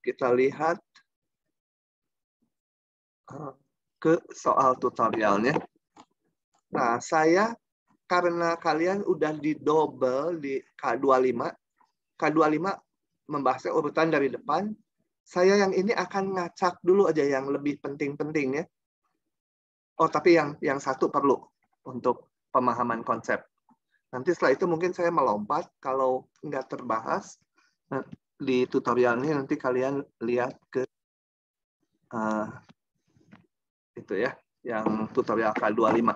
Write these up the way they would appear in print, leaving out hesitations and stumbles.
kita lihat ke soal tutorialnya. Nah, saya karena kalian udah di double di K25 membahasnya urutan dari depan, saya yang ini akan ngacak dulu aja yang lebih penting-penting ya. Oh, tapi yang satu perlu untuk pemahaman konsep. Nanti setelah itu mungkin saya melompat, kalau nggak terbahas di tutorial ini nanti kalian lihat ke itu ya, yang tutorial K25.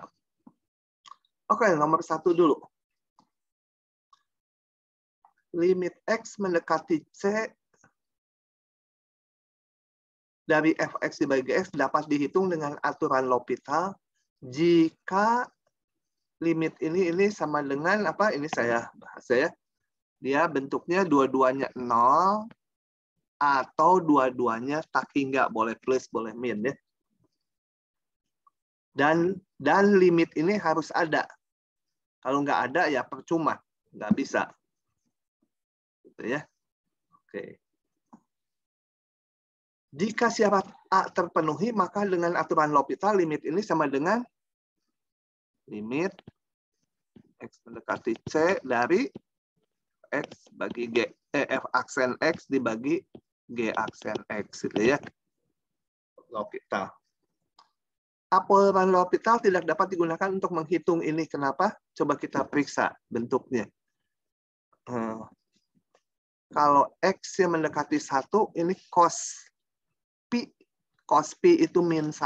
Oke, nomor 1 dulu. Limit X mendekati C dari fx dibagi x dapat dihitung dengan aturan L'Hopital jika limit ini sama dengan apa? Ini saya bahas ya. Dia bentuknya dua-duanya 0 atau dua-duanya tak hingga, boleh plus, boleh min ya. Dan limit ini harus ada. Kalau nggak ada ya percuma, nggak bisa. Gitu ya. Oke. Jika syarat A terpenuhi, maka dengan aturan L'Hopital limit ini sama dengan limit X mendekati C dari X bagi G, F aksen X dibagi G aksen X. Gitu ya. L'Hopital. Aturan L'Hopital tidak dapat digunakan untuk menghitung ini. Kenapa? Coba kita periksa bentuknya. Kalau X yang mendekati 1, ini cos Pi. Cos Pi itu min 1.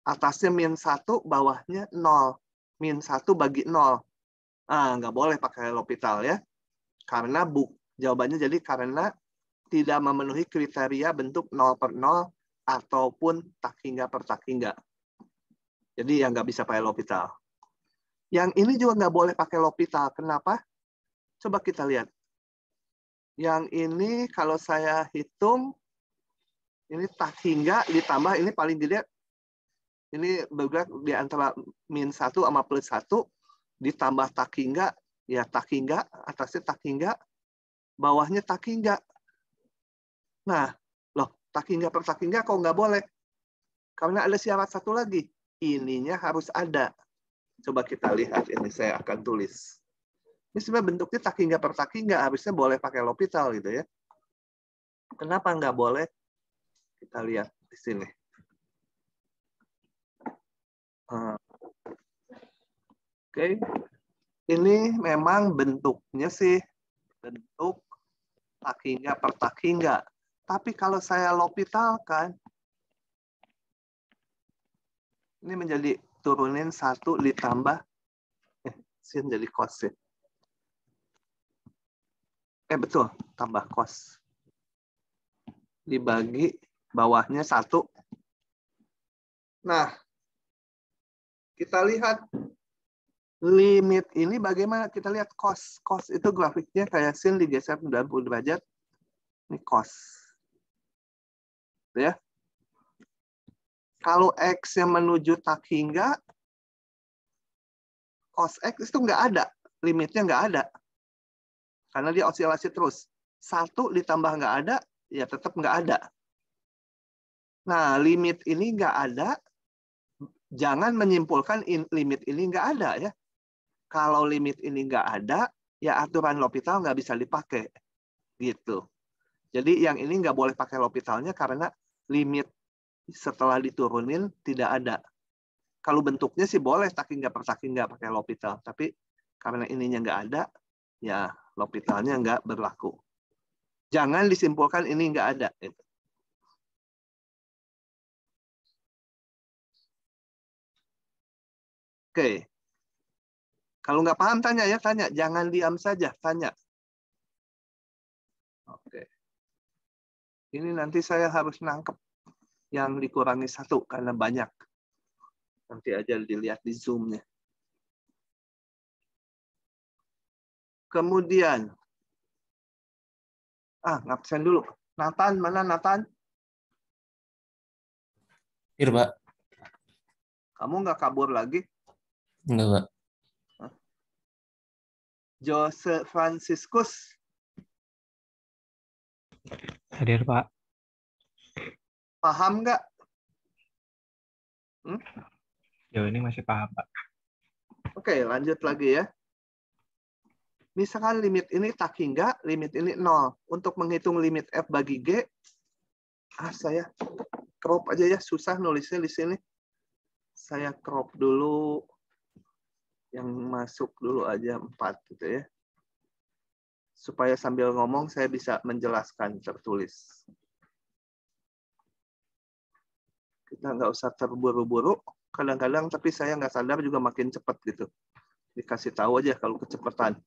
Atasnya min 1, bawahnya 0. Min 1 bagi 0. Nggak boleh pakai L'Hopital ya. Karena jawabannya jadi karena tidak memenuhi kriteria bentuk 0/0 ataupun tak hingga per tak hingga. Jadi yang nggak bisa pakai L'Hopital. Yang ini juga nggak boleh pakai L'Hopital. Kenapa? Coba kita lihat. Yang ini kalau saya hitung, ini tak hingga ditambah ini paling dilihat. Ini bergerak di antara min 1 sama plus 1. Ditambah tak hingga, ya tak hingga. Atasnya tak hingga. Bawahnya tak hingga. Nah, tak hingga per tak hingga kok nggak boleh. Karena ada syarat satu lagi. Ininya harus ada. Coba kita lihat. Ini saya akan tulis. Ini sebenarnya bentuknya tak hingga per tak hingga. Harusnya boleh pakai L'Hopital gitu ya. Kenapa nggak boleh? Kita lihat di sini. Oke. Ini memang bentuknya sih bentuk tak hingga per tak hingga. Tapi kalau saya L'Hopitalkan, ini menjadi turunin 1 ditambah sin jadi cos. Betul, tambah cos. Dibagi bawahnya 1. Nah, kita lihat limit ini bagaimana. Kita lihat cos. Cos itu grafiknya kayak sin digeser 90 derajat. Ini cos. Ya. Kalau X yang menuju tak hingga, cos X itu nggak ada. Limitnya nggak ada. Karena dia osilasi terus. 1 ditambah nggak ada, ya tetap nggak ada. Nah, limit ini nggak ada. Jangan menyimpulkan limit ini nggak ada ya. Kalau limit ini nggak ada, ya aturan L'Hopital nggak bisa dipakai. Gitu. Jadi yang ini nggak boleh pakai L'Hopitalnya karena limit setelah diturunin tidak ada. Kalau bentuknya sih boleh tak hingga per tak hingga pakai L'Hopital. Tapi karena ininya nggak ada, ya L'Hopitalnya nggak berlaku. Jangan disimpulkan ini nggak ada. Oke. Kalau nggak paham tanya ya, tanya. Jangan diam saja, tanya. Oke. Ini nanti saya harus nangkep yang dikurangi 1 karena banyak. Nanti aja dilihat di Zoom-nya. Kemudian, ngabsen dulu. Nathan, mana Nathan? Iya, Pak. Kamu nggak kabur lagi? Enggak, Pak. Jose Franciscus. Hadir, Pak. Paham nggak? Jauh ini masih paham, Pak. Oke, lanjut lagi ya. Misalkan limit ini tak hingga, limit ini 0. Untuk menghitung limit F bagi G, saya crop aja ya, susah nulisnya di sini. Saya crop dulu, yang masuk dulu aja 4 gitu ya. Supaya sambil ngomong saya bisa menjelaskan tertulis. Kita nggak usah terburu-buru, kadang-kadang tapi saya nggak sadar juga makin cepat gitu. Dikasih tahu aja kalau kecepatan.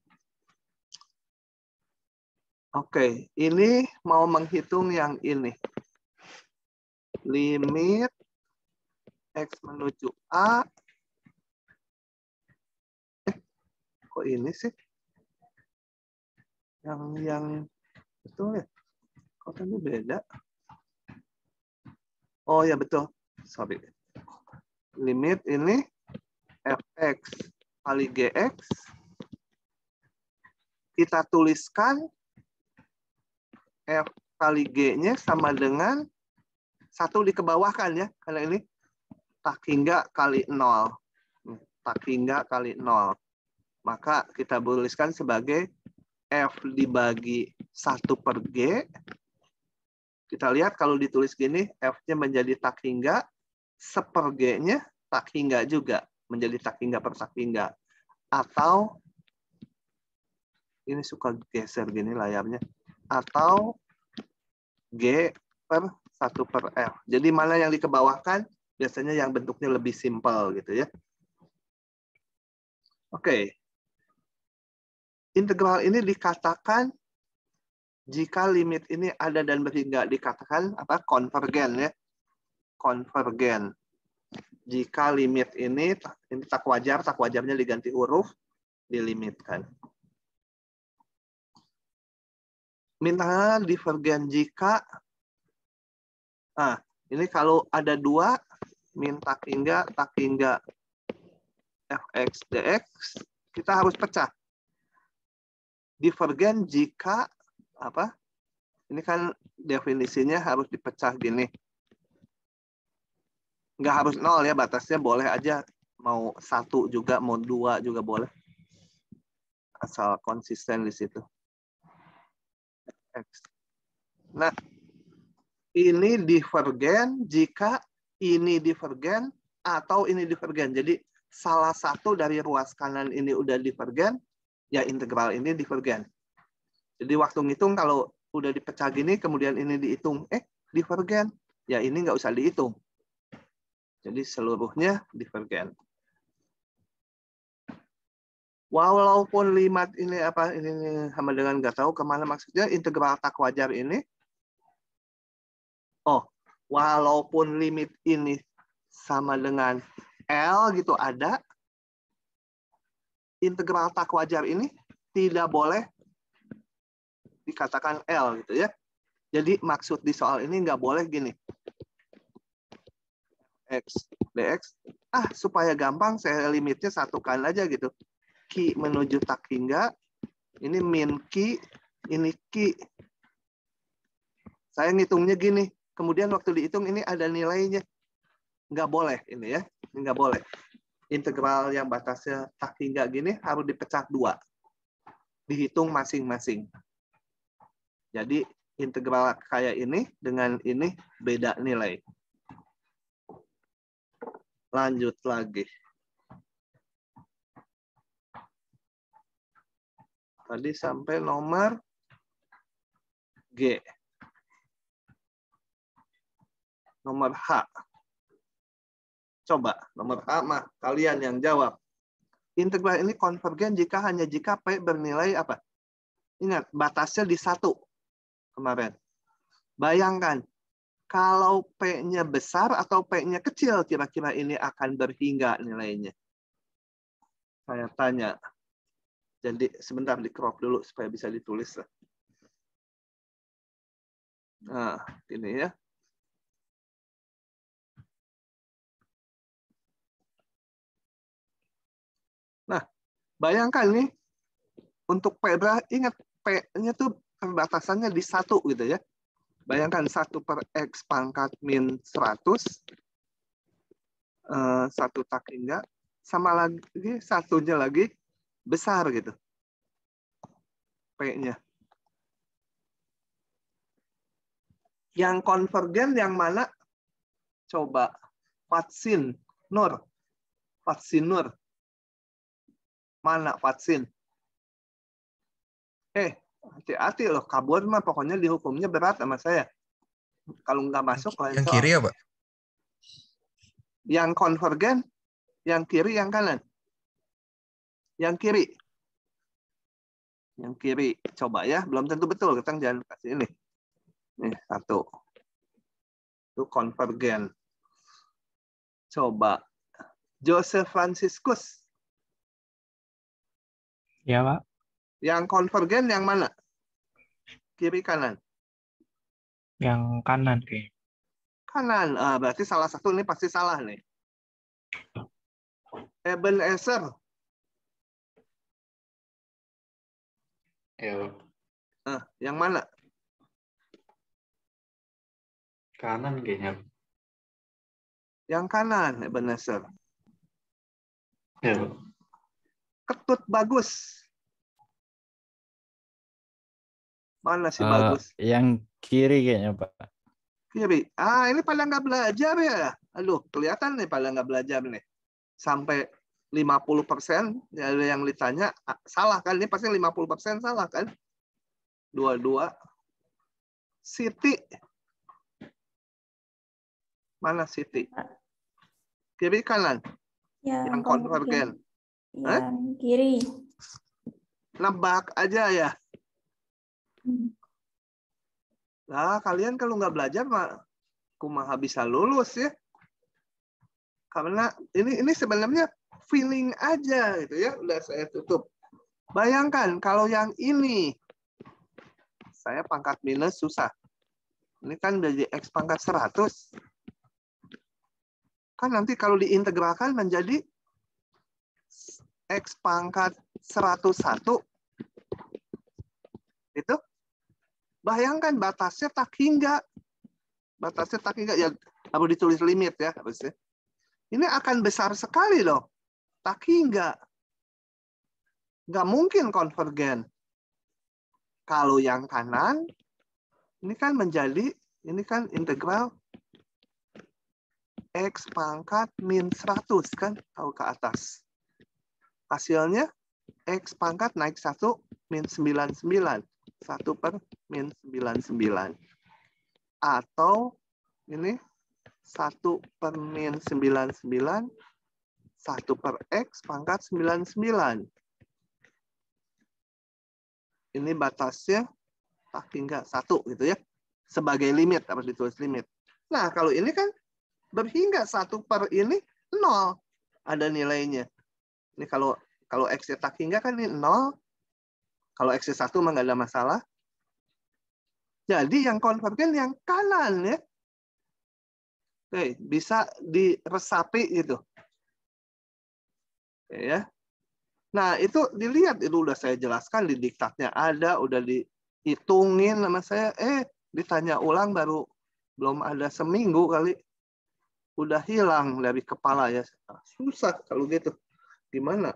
Oke, ini mau menghitung yang ini. Limit X menuju A. Kok ini sih? Yang betul ya? Kok tadi beda? Oh ya betul. Sorry. Limit ini Fx kali Gx. Kita tuliskan F kali G-nya sama dengan 1 dikebawahkan ya. Karena ini tak hingga kali 0. Tak hingga kali 0. Maka kita tuliskan sebagai F dibagi 1 per G. Kita lihat kalau ditulis gini, F-nya menjadi tak hingga, seper G-nya tak hingga juga. Menjadi tak hingga per tak hingga. Atau, ini suka geser gini layarnya. Atau G per 1 per F. Jadi mana yang dikebawahkan, biasanya yang bentuknya lebih simpel gitu ya. Oke. Integral ini dikatakan jika limit ini ada dan berhingga, dikatakan apa? Konvergen ya. Konvergen. Jika limit ini tak wajar, tak wajarnya diganti huruf, dilimitkan. Minta divergen jika, ini kalau ada 2, min tak hingga fx dx, kita harus pecah. Divergen jika, apa? Ini kan definisinya harus dipecah gini. Nggak harus 0 ya, batasnya boleh aja. Mau 1 juga, mau 2 juga boleh. Asal konsisten di situ. Nah, ini divergen jika ini divergen atau ini divergen. Jadi salah satu dari ruas kanan ini udah divergen, ya integral ini divergen. Jadi waktu ngitung kalau udah dipecah gini, kemudian ini dihitung, divergen, ya ini nggak usah dihitung. Jadi seluruhnya divergen. Walaupun limit ini apa ini sama dengan nggak tahu kemana maksudnya, integral tak wajar ini. Oh, walaupun limit ini sama dengan L gitu ada, integral tak wajar ini tidak boleh dikatakan L gitu ya. Jadi maksud di soal ini nggak boleh gini. X dx. Supaya gampang saya limitnya satukan aja gitu. Q menuju tak hingga, ini min Q, ini Q. Saya ngitungnya gini, kemudian waktu dihitung ini ada nilainya. Nggak boleh ini ya, ini nggak boleh. Integral yang batasnya tak hingga gini harus dipecah 2. Dihitung masing-masing. Jadi integral kayak ini dengan ini beda nilai. Lanjut lagi. Tadi sampai nomor G. Nomor H. Coba, nomor H mah kalian yang jawab. Integral ini konvergen hanya jika P bernilai apa? Ingat, batasnya di 1 kemarin. Bayangkan, kalau P-nya besar atau P-nya kecil, kira-kira ini akan berhingga nilainya. Saya tanya. Jadi sebentar di crop dulu supaya bisa ditulis. Nah, ini ya. Nah, bayangkan nih, untuk P, ingat P-nya tuh batasannya di 1 gitu ya. Bayangkan 1 per X pangkat min 100, 1 tak hingga, sama lagi satunya lagi besar gitu. P-nya. Yang konvergen yang mana? Coba. Fatsin Nur. Fatsin Nur. Mana Fatsin? Hati-hati loh. Kabur mah pokoknya dihukumnya berat sama saya. Kalau nggak masuk, lain Yang soal. kiri ya, Pak? Yang konvergen, yang kiri, yang kanan. Yang kiri. Yang kiri. Coba ya. Belum tentu betul. Kita jangan kasih ini. Nih, 1. Itu konvergen. Coba. Joseph Franciscus. Ya, Pak. Yang konvergen yang mana? Kiri, kanan? Yang kanan kayaknya. Kanan. Berarti salah satu ini pasti salah nih. Ebenezer. Ya, Yang mana? kanan kayaknya. Yang kanan, Ebenezer. Ya, Ketut Bagus. Mana sih Bagus? Yang kiri kayaknya, Pak. Kiri. Ini pada nggak belajar ya. Aduh, kelihatan nih pada nggak belajar nih. Sampai 50% ya yang ditanya salah kan? Ini pasti 50% salah kan? Dua-dua. Siti. Mana Siti? Kiri kanan? Yang konvergen. Yang kiri. Nebak aja ya. Nah, kalian kalau nggak belajar mah kumaha bisa lulus ya. Karena ini sebenarnya feeling aja gitu ya. Udah saya tutup. Bayangkan kalau yang ini saya pangkat minus susah. Ini kan dari X pangkat 100. Kan nanti kalau diintegralkan menjadi X pangkat 101. Itu bayangkan batasnya tak hingga. Batasnya tak hingga. Ya harus ditulis limit ya harusnya. Ini akan besar sekali loh. Tak hingga. Nggak mungkin konvergen. Kalau yang kanan, ini kan menjadi, ini kan integral X pangkat min 100 kan, tahu ke atas. Hasilnya X pangkat naik 1 min 99. 1 per min 99. Atau ini 1 per min 99. 1 per X pangkat 99. Ini batasnya tak hingga 1 gitu ya. Sebagai limit, harus ditulis limit. Nah, kalau ini kan berhingga 1 per ini 0. Ada nilainya. Ini kalau X-nya tak hingga kan ini 0. Kalau X-nya 1 mah nggak ada masalah. Jadi yang konvergen yang kanan ya. Oke, bisa diresapi gitu. Oke, ya. Nah, itu dilihat, itu udah saya jelaskan di diktatnya ada, udah dihitungin sama saya, ditanya ulang baru belum ada seminggu kali. Udah hilang dari kepala ya. Susah kalau gitu. Gimana?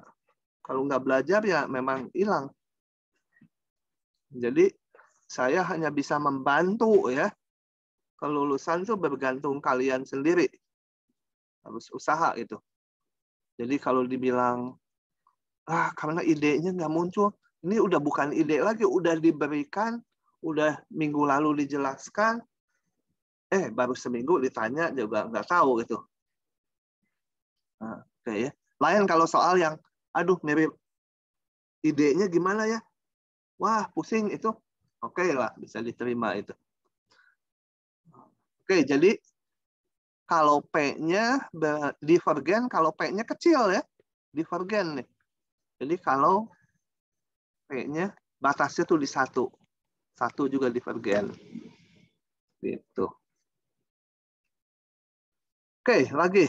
Kalau nggak belajar ya memang hilang. Jadi saya hanya bisa membantu ya. Kelulusan tuh bergantung kalian sendiri. Harus usaha gitu. Jadi kalau dibilang, karena idenya nggak muncul. Ini udah bukan ide lagi, udah diberikan, udah minggu lalu dijelaskan, baru seminggu ditanya juga nggak tahu gitu. Nah, oke ya. Lain kalau soal yang, aduh mirip idenya gimana ya? Wah pusing itu, oke lah bisa diterima itu. Oke, jadi kalau P-nya divergen, kalau P-nya kecil ya, divergen nih. Jadi kalau P-nya batasnya tuh di 1. 1 juga divergen. Gitu. Oke, lagi.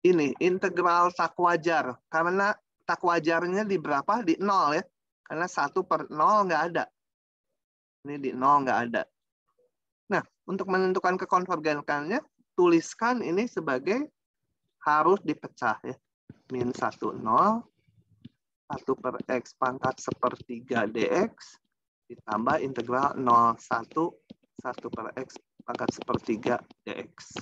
Ini integral tak wajar. Karena tak wajarnya di berapa? Di 0 ya. Karena 1 per 0 nggak ada. Ini di 0 nggak ada. Nah, untuk menentukan kekonvergensiannya, tuliskan ini sebagai harus dipecah ya. Min 1, 0. 1 per X pangkat 1/3 dx ditambah integral 0, 1 per X pangkat 1/3 dx.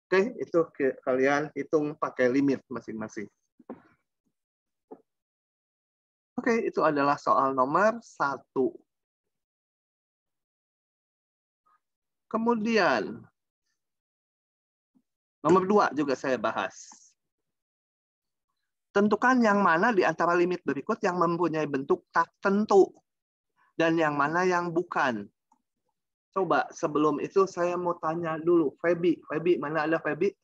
Oke, itu kalian hitung pakai limit masing-masing. Oke, itu adalah soal nomor 1. Kemudian, nomor 2 juga saya bahas. Tentukan yang mana di antara limit berikut yang mempunyai bentuk tak tentu dan yang mana yang bukan. Coba sebelum itu saya mau tanya dulu, Feby. Feby, mana ada Feby?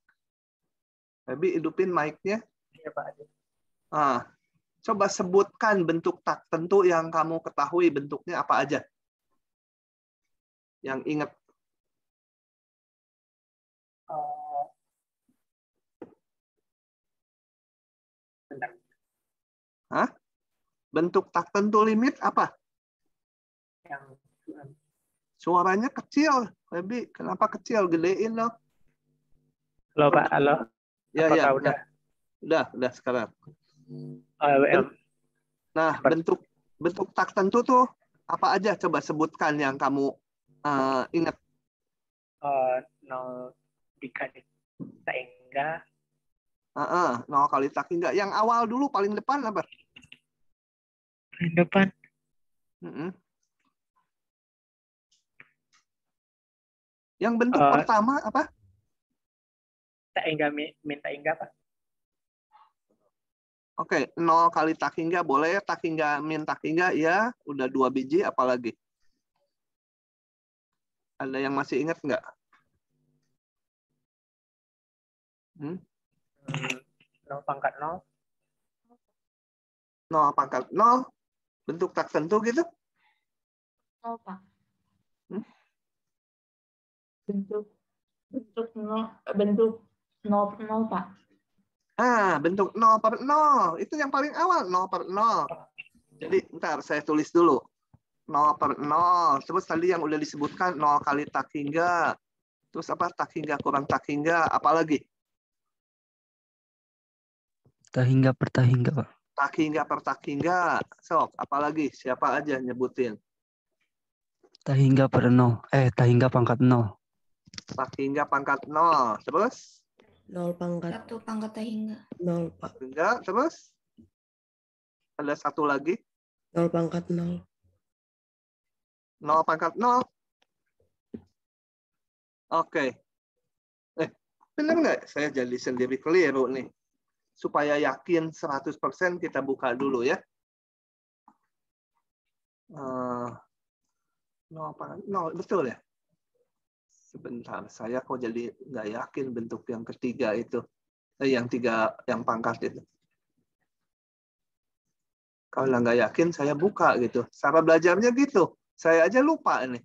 Feby, hidupin mic-nya. Iya, Pak. Coba sebutkan bentuk tak tentu yang kamu ketahui bentuknya apa aja. Yang ingat. Hah? Bentuk tak tentu limit apa? Yang Suaranya kecil, Feby. Kenapa kecil? Gedein dong. halo, Pak. Halo. Ya, Apakah ya. Udah sekarang. WM? Nah, bentuk tak tentu tuh apa aja? Coba sebutkan yang kamu ingat. 0 dikali tak hingga 0 kali tak hingga. Yang awal dulu paling depan apa? paling depan. Yang bentuk pertama apa? Tak hingga min tak hingga, Pak. Oke, 0 kali tak hingga boleh, tak hingga min tak hingga ya, udah 2 biji, apalagi? Ada yang masih ingat nggak? 0 pangkat 0. 0 pangkat 0, bentuk tak tentu gitu? 0, Pak. Bentuk 0 per 0, Pak. Bentuk 0 per 0. Itu yang paling awal, 0 per 0. Jadi, ntar saya tulis dulu. 0 per 0. Terus tadi yang udah disebutkan 0 kali tak hingga. Terus apa? Tak hingga kurang tak hingga. Apalagi? Tak hingga per tak hingga, Pak. Tak hingga per tak hingga. Sok, apalagi? Siapa aja nyebutin? Tak hingga per 0. Tak hingga pangkat 0. Tak hingga pangkat 0. Terus? 0 pangkat 1 pangkat tak hingga. 0, Pak. Tak hingga. Terus? Ada satu lagi? 0 pangkat 0. 0 pangkat 0. Oke. Benar nggak? Saya jadi sendiri keliru nih. Supaya yakin 100% kita buka dulu ya. 0 pangkat 0. Betul ya? Sebentar, saya kok jadi nggak yakin bentuk yang ketiga itu. Yang pangkat itu. Kalau nggak yakin, saya buka gitu. Cara belajarnya gitu. Saya aja lupa ini.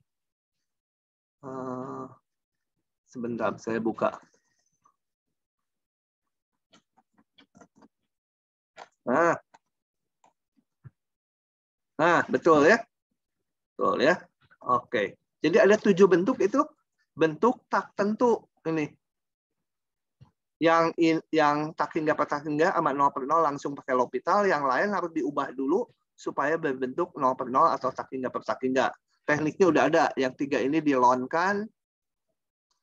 Sebentar, saya buka. Nah, betul ya? Betul ya? Oke. Jadi ada 7 bentuk itu bentuk tak tentu ini. Yang tak hingga per tak hingga sama 0 per 0 langsung pakai L'Hopital, yang lain harus diubah dulu supaya berbentuk 0 per 0 atau tak hingga per tak hingga. Tekniknya udah ada. Yang 3 ini dilonkan.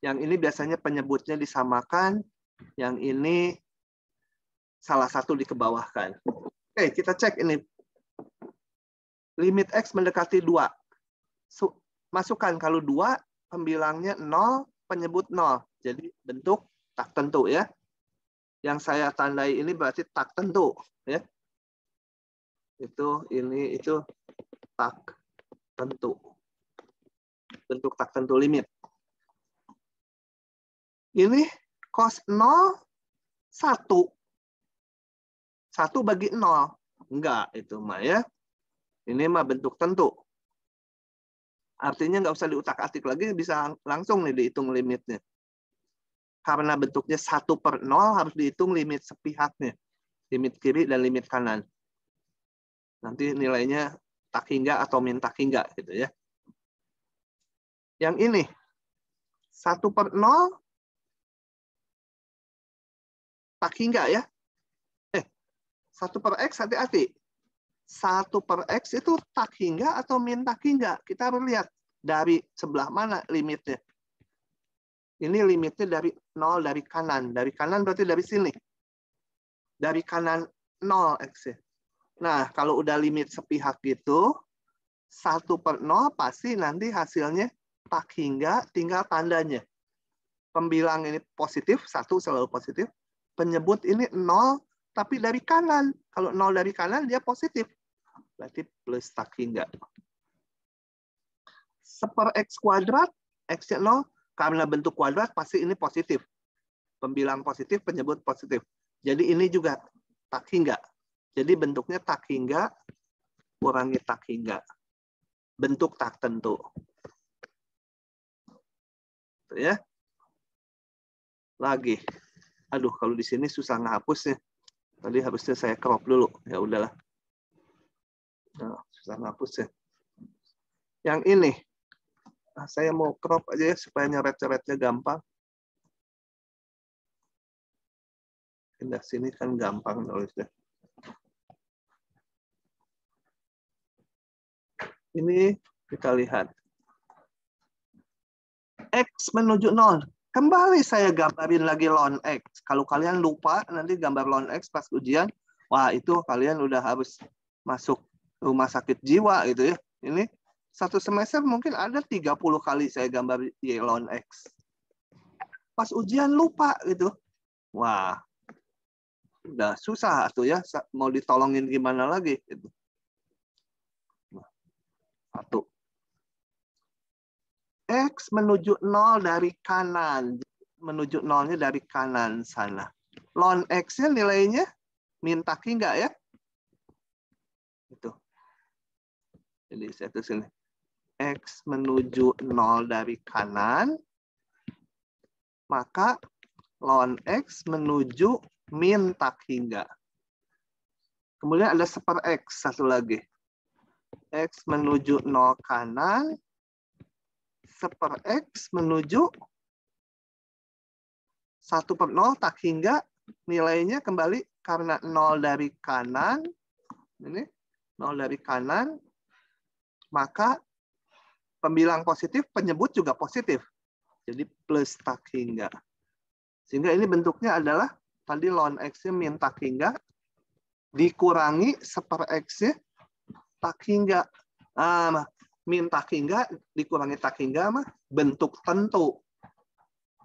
Yang ini biasanya penyebutnya disamakan. Yang ini salah satu dikebawahkan. Oke, kita cek ini. Limit X mendekati 2. Masukkan kalau 2, pembilangnya 0, penyebut 0. Jadi bentuk tak tentu ya. Yang saya tandai ini berarti tak tentu ya. Itu tak tentu. Bentuk tak tentu limit. Ini cos 0 1. 1 bagi 0. Enggak itu mah ya. Ini mah bentuk tentu. Artinya nggak usah diutak-atik lagi, bisa langsung nih dihitung limitnya. Karena bentuknya 1 per 0 harus dihitung limit sepihaknya. Limit kiri dan limit kanan. Nanti nilainya tak hingga atau min tak hingga gitu ya. Yang ini 1/0 tak hingga ya. 1/x hati-hati. 1/x itu tak hingga atau min tak hingga. Kita harus lihat dari sebelah mana limitnya. Ini limitnya dari 0 dari kanan. Dari kanan berarti dari sini. Dari kanan 0 x. Nah, kalau udah limit sepihak gitu, 1/0 pasti nanti hasilnya tak hingga, tinggal tandanya. Pembilang ini positif, 1 selalu positif. Penyebut ini 0, tapi dari kanan. Kalau 0 dari kanan, dia positif. Berarti plus tak hingga. 1/x kuadrat, x-nya 0, karena bentuk kuadrat, pasti ini positif. Pembilang positif, penyebut positif. Jadi ini juga tak hingga. Jadi bentuknya tak hingga, kurangi tak hingga. Bentuk tak tentu. Ya. Lagi. Aduh, kalau di sini susah ngehapusnya. Tadi harusnya saya crop dulu. Ya udahlah. Nah, susah ngehapusnya. Yang ini. Nah, saya mau crop aja ya supaya nyoret-coretnya gampang. Pindah sini kan gampang nulisnya. Ini kita lihat. X menuju 0. Kembali saya gambarin lagi ln X. Kalau kalian lupa nanti gambar ln X pas ujian, wah itu kalian udah harus masuk rumah sakit jiwa gitu ya. Ini satu semester mungkin ada 30 kali saya gambar Y ln X. Pas ujian lupa gitu. Wah, udah susah tuh ya. Mau ditolongin gimana lagi gitu. Satu. X menuju 0 dari kanan. Menuju 0-nya dari kanan sana. Ln X-nya nilainya min tak hingga ya. Itu. Jadi saya tulis ini. X menuju 0 dari kanan. Maka ln X menuju min tak hingga. Kemudian ada 1/x satu lagi. X menuju 0 kanan. 1/x menuju 1/0 tak hingga, nilainya kembali karena 0 dari kanan, ini 0 dari kanan, maka pembilang positif, penyebut juga positif. Jadi plus tak hingga. Sehingga ini bentuknya adalah tadi ln X-nya min tak hingga, dikurangi 1/x-nya tak hingga. Min tak hingga dikurangi tak hingga mah bentuk tentu.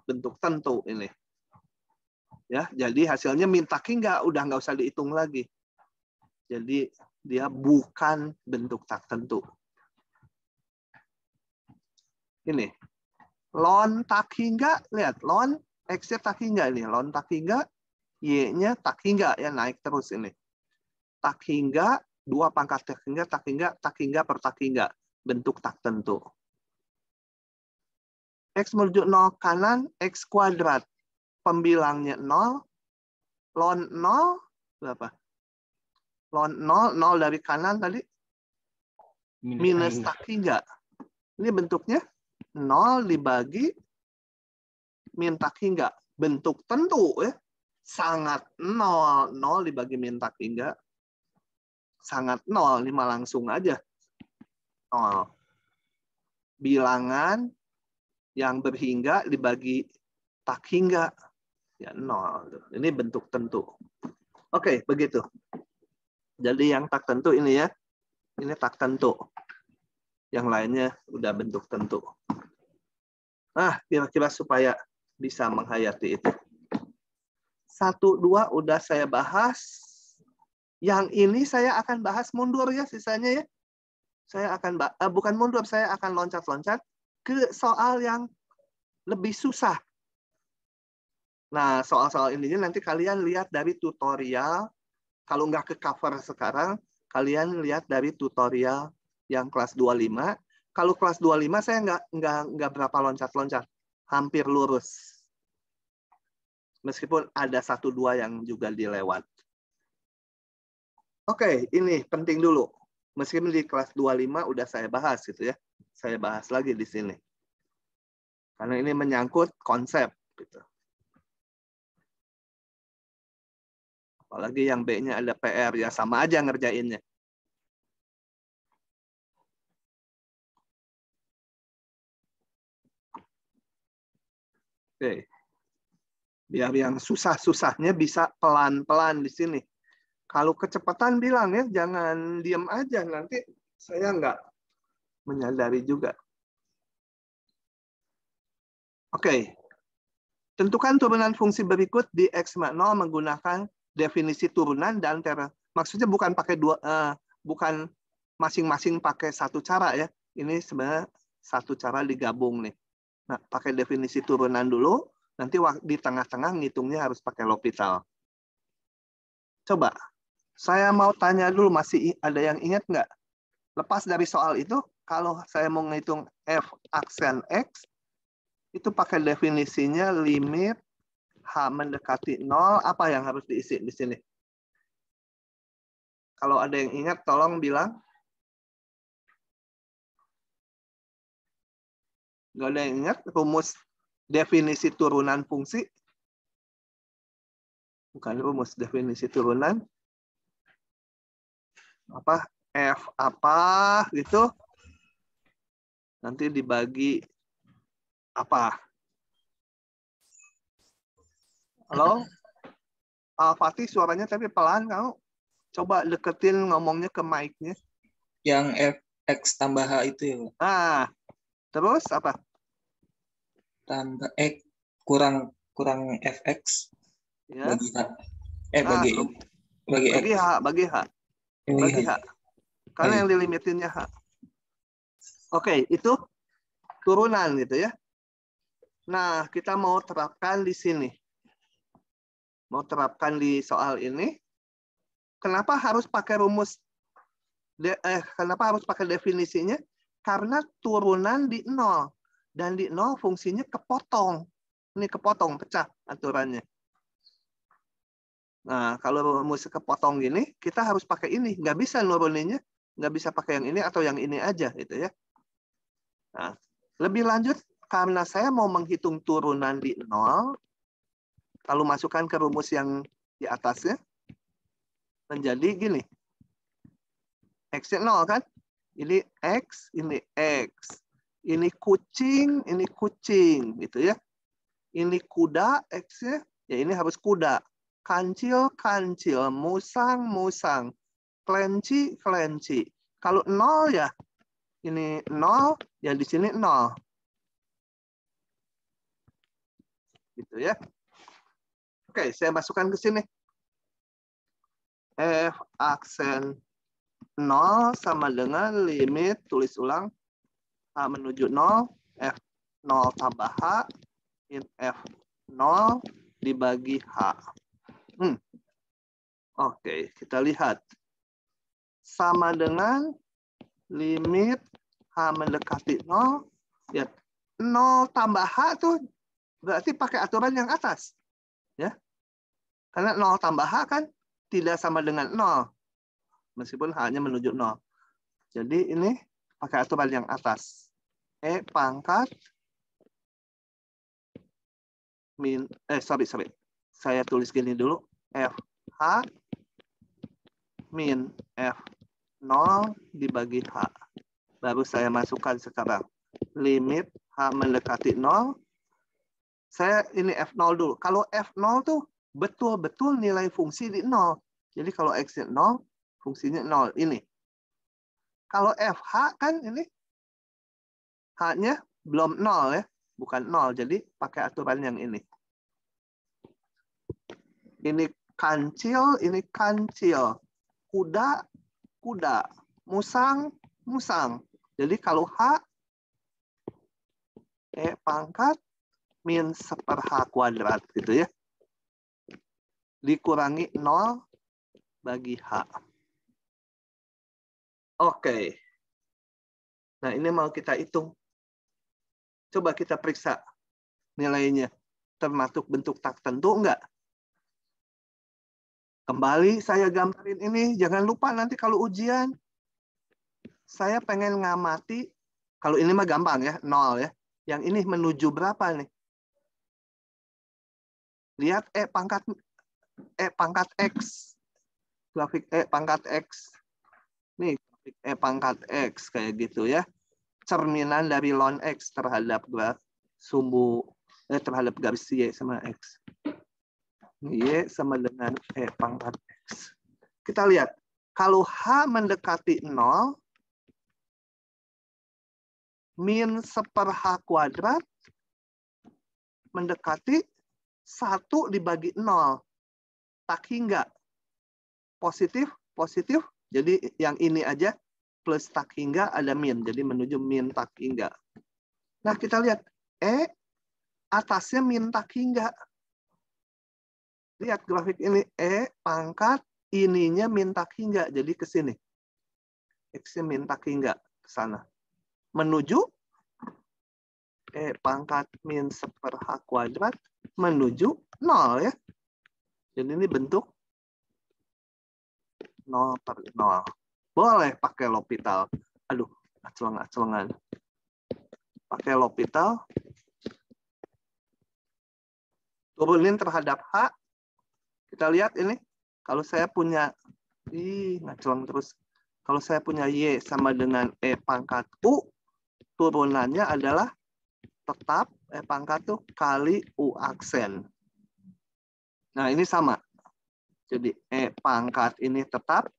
Bentuk tentu ini. Ya, jadi hasilnya min tak hingga udah nggak usah dihitung lagi. Jadi dia bukan bentuk tak tentu. Ini. Ln tak hingga, lihat ln X-nya tak hingga ini. Ln tak hingga, Y-nya tak hingga ya naik terus ini. Tak hingga, 2 pangkat tak hingga per tak hingga. Bentuk tak tentu. X menuju 0 kanan, X kuadrat. Pembilangnya 0. Ln 0, berapa? Ln 0, 0 dari kanan tadi. Minus tak hingga. Ini bentuknya 0 dibagi min tak hingga. Bentuk tentu ya. Sangat 0. 0 dibagi min tak hingga. Sangat 0. Ini mah langsung aja. 0. Bilangan yang berhingga dibagi tak hingga. Ya 0. Ini bentuk tentu. Oke, begitu. Jadi yang tak tentu ini ya. Ini tak tentu. Yang lainnya udah bentuk tentu. Nah, kira-kira supaya bisa menghayati itu. 1, 2 udah saya bahas. Yang ini saya akan bahas mundur ya sisanya ya. Saya akan bukan mundur, saya akan loncat-loncat ke soal yang lebih susah. Nah, soal-soal ininya nanti kalian lihat dari tutorial. Kalau nggak ke cover sekarang, kalian lihat dari tutorial yang kelas 25. Kalau kelas 25 saya nggak berapa loncat-loncat, hampir lurus. Meskipun ada 1-2 yang juga dilewat. Oke, ini penting dulu. Meskipun di kelas 25 udah saya bahas gitu ya. Saya bahas lagi di sini. Karena ini menyangkut konsep. Gitu. Apalagi yang B-nya ada PR, ya sama aja ngerjainnya. Oke. Biar yang susah-susahnya bisa pelan-pelan di sini. Kalau kecepatan bilang ya, jangan diam aja. Nanti saya nggak menyadari juga. Oke. Tentukan turunan fungsi berikut di X0 menggunakan definisi turunan dan maksudnya bukan pakai bukan masing-masing pakai satu cara ya. Ini sebenarnya satu cara digabung nih. Nah, pakai definisi turunan dulu, nanti di tengah-tengah ngitungnya harus pakai L'Hopital. Coba, saya mau tanya dulu, masih ada yang ingat nggak? Lepas dari soal itu, kalau saya mau ngitung F aksen X, itu pakai definisinya limit H mendekati 0, apa yang harus diisi di sini? Kalau ada yang ingat, tolong bilang. Nggak ada yang ingat rumus definisi turunan fungsi? Bukan rumus definisi turunan. Apa? F apa gitu. Nanti dibagi apa? Halo? Fatih suaranya tapi pelan kamu. Coba deketin ngomongnya ke mic-nya. Yang Fx tambah H itu ya, Pak. Ah, terus apa? Tambah X kurang Fx Ya. bagi H. Bagi X. Bagi H. Karena yang dilimitinnya H. Oke, itu turunan gitu ya. Nah, kita mau terapkan di sini. Mau terapkan di soal ini. Kenapa harus pakai rumus? Kenapa harus pakai definisinya? Karena turunan di 0. Dan di 0 fungsinya kepotong. Ini kepotong, pecah aturannya. Nah, kalau rumus kepotong gini, kita harus pakai ini. Nggak bisa nuruninnya. Nggak bisa pakai yang ini atau yang ini aja. Gitu ya. Nah, lebih lanjut, karena saya mau menghitung turunan di 0, lalu masukkan ke rumus yang di atasnya, menjadi gini. X-nya 0 kan? Ini X, ini X. Ini kucing, gitu ya. Ini kuda, X-nya, ya ini harus kuda. Kancil, musang. Kelinci. Kalau 0 ya, ini 0, ya di sini 0. Gitu ya. Oke, saya masukkan ke sini. F aksen 0 sama dengan limit, tulis ulang, H menuju 0, F0 tambah H, in F0 dibagi H. Oke, kita lihat. Sama dengan limit H mendekati 0, ya 0 tambah H tuh berarti pakai aturan yang atas. Ya. Karena 0 tambah H kan tidak sama dengan 0. Meskipun H-nya menuju 0. Jadi ini pakai aturan yang atas. E pangkat min, sorry. Saya tulis gini dulu. FH min F0 dibagi H. Baru saya masukkan sekarang. Limit H mendekati 0. Saya ini F0 dulu. Kalau F0 tuh betul-betul nilai fungsi di 0. Jadi kalau X-nya 0, fungsinya 0. Ini. Kalau FH kan ini H-nya belum 0 ya. Bukan 0. Jadi pakai aturan yang ini. Ini kancil, ini kancil. Kuda. Musang. Jadi kalau H, E pangkat min 1/H kuadrat gitu ya. Dikurangi 0 bagi H. Oke. Nah, ini mau kita hitung. Coba kita periksa nilainya. Termasuk bentuk tertentu enggak? Kembali saya gambarin ini. Jangan lupa nanti kalau ujian, saya pengen ngamati. Kalau ini mah gampang ya, 0 ya. Yang ini menuju berapa nih? Lihat pangkat X. Grafik pangkat X. Nih, grafik pangkat X kayak gitu ya. Cerminan dari ln X terhadap terhadap garis Y sama X. Y sama dengan pangkat X. Kita lihat, kalau H mendekati 0, min 1/H kuadrat mendekati 1 dibagi 0. Tak hingga. Positif, positif. Jadi yang ini aja plus tak hingga ada min. Jadi menuju min tak hingga. Nah kita lihat. Atasnya min tak hingga. Lihat grafik ini. Pangkat ininya min tak hingga. Jadi ke sini. X-nya min tak hingga. Ke sana. Menuju pangkat min 1/H kuadrat menuju 0 ya. Jadi ini bentuk 0/0. Boleh pakai L'Hopital. Aduh, acelengan. Pakai L'Hopital. Turunin terhadap H. Kita lihat ini. Kalau saya punya ngaceleng terus. Kalau saya punya Y sama dengan pangkat U, turunannya adalah tetap pangkat tuh kali U aksen. Nah, ini sama. Jadi pangkat ini tetap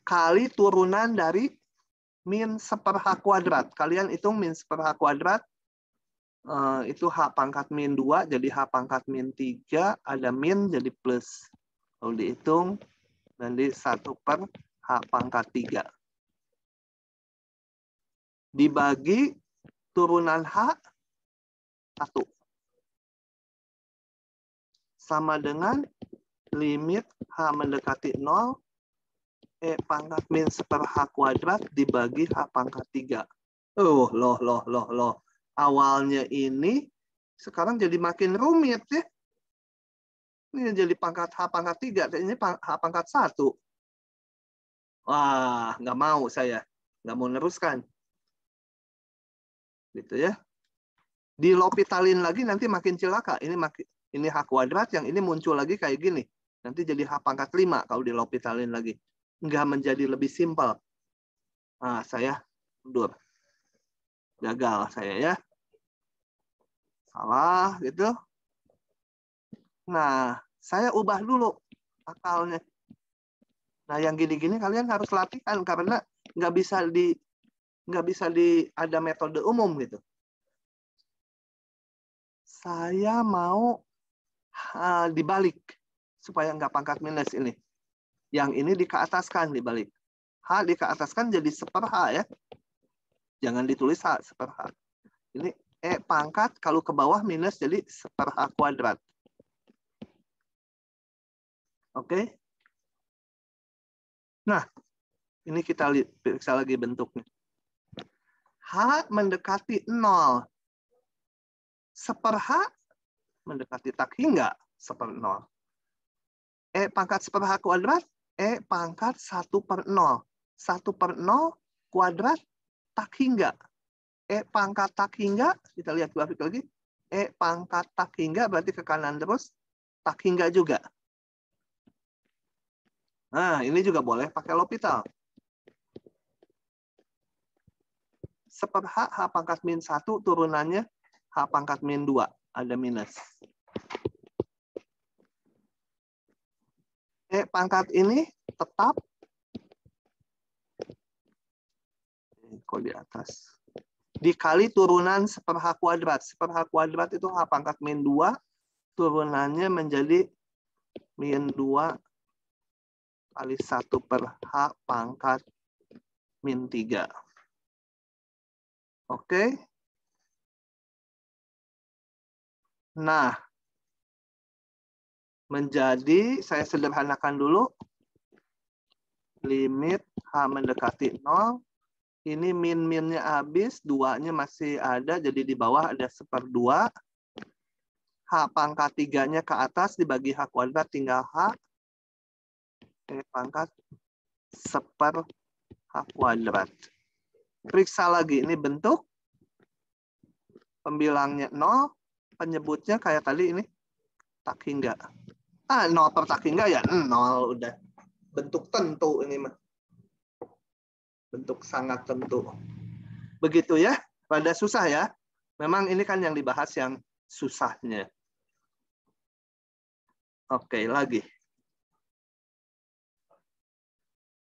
kali turunan dari min 1/H kuadrat. Kalian hitung min 1/H kuadrat itu H pangkat min 2, jadi H pangkat min 3, ada min jadi plus. Kalau dihitung nanti 1/H pangkat 3. Dibagi turunan H 1. Sama dengan limit H mendekati 0, pangkat min 1/H kuadrat dibagi H pangkat 3. Loh. Awalnya ini sekarang jadi makin rumit ya. Ini jadi pangkat H pangkat 3, ini H pangkat 1. Wah, nggak mau saya. Nggak mau neruskan. Gitu ya. Di L'Hopitalin lagi nanti makin cilaka. Ini H kuadrat, yang ini muncul lagi kayak gini. Nanti jadi H pangkat 5 kalau di L'Hopitalin lagi. Nggak menjadi lebih simpel. Nah, saya mundur. Gagal saya ya. Salah gitu. Nah, saya ubah dulu akalnya. Nah, yang gini-gini kalian harus latihan karena nggak bisa ada metode umum gitu. Saya mau dibalik supaya nggak pangkat minus ini. Yang ini dikeataskan dibalik. H dikeataskan jadi 1/H ya. Jangan ditulis H 1/H. Ini pangkat kalau ke bawah minus jadi 1/H kuadrat. Oke. Nah, ini kita periksa lagi bentuknya. H mendekati 0. 1/H mendekati tak hingga 1/0. Pangkat 1/H kuadrat, pangkat 1/0. 1/0 kuadrat tak hingga. Pangkat tak hingga, kita lihat grafik lagi. Pangkat tak hingga berarti ke kanan terus. Tak hingga juga. Nah, ini juga boleh pakai L'Hopital. 1/H, H pangkat min 1, turunannya H pangkat min 2. Ada minus. Pangkat ini tetap. Kok di atas. Dikali turunan 1/H kuadrat. 1/H kuadrat itu H pangkat min 2. Turunannya menjadi min 2 kali 1/H pangkat min 3. Oke. Nah, menjadi, saya sederhanakan dulu. Limit H mendekati 0. Ini min-minnya habis, 2-nya masih ada, jadi di bawah ada 1/2. H pangkat 3-nya ke atas, dibagi H kuadrat, tinggal H. Pangkat 1/H kuadrat. Periksa lagi, ini bentuk Pembilangnya 0, penyebutnya kayak tadi ini, tak hingga. 0 per tak hingga ya 0 udah. Bentuk tentu ini mah. Bentuk sangat tentu. Begitu ya, rada susah ya. Memang ini kan yang dibahas yang susahnya. Oke, lagi.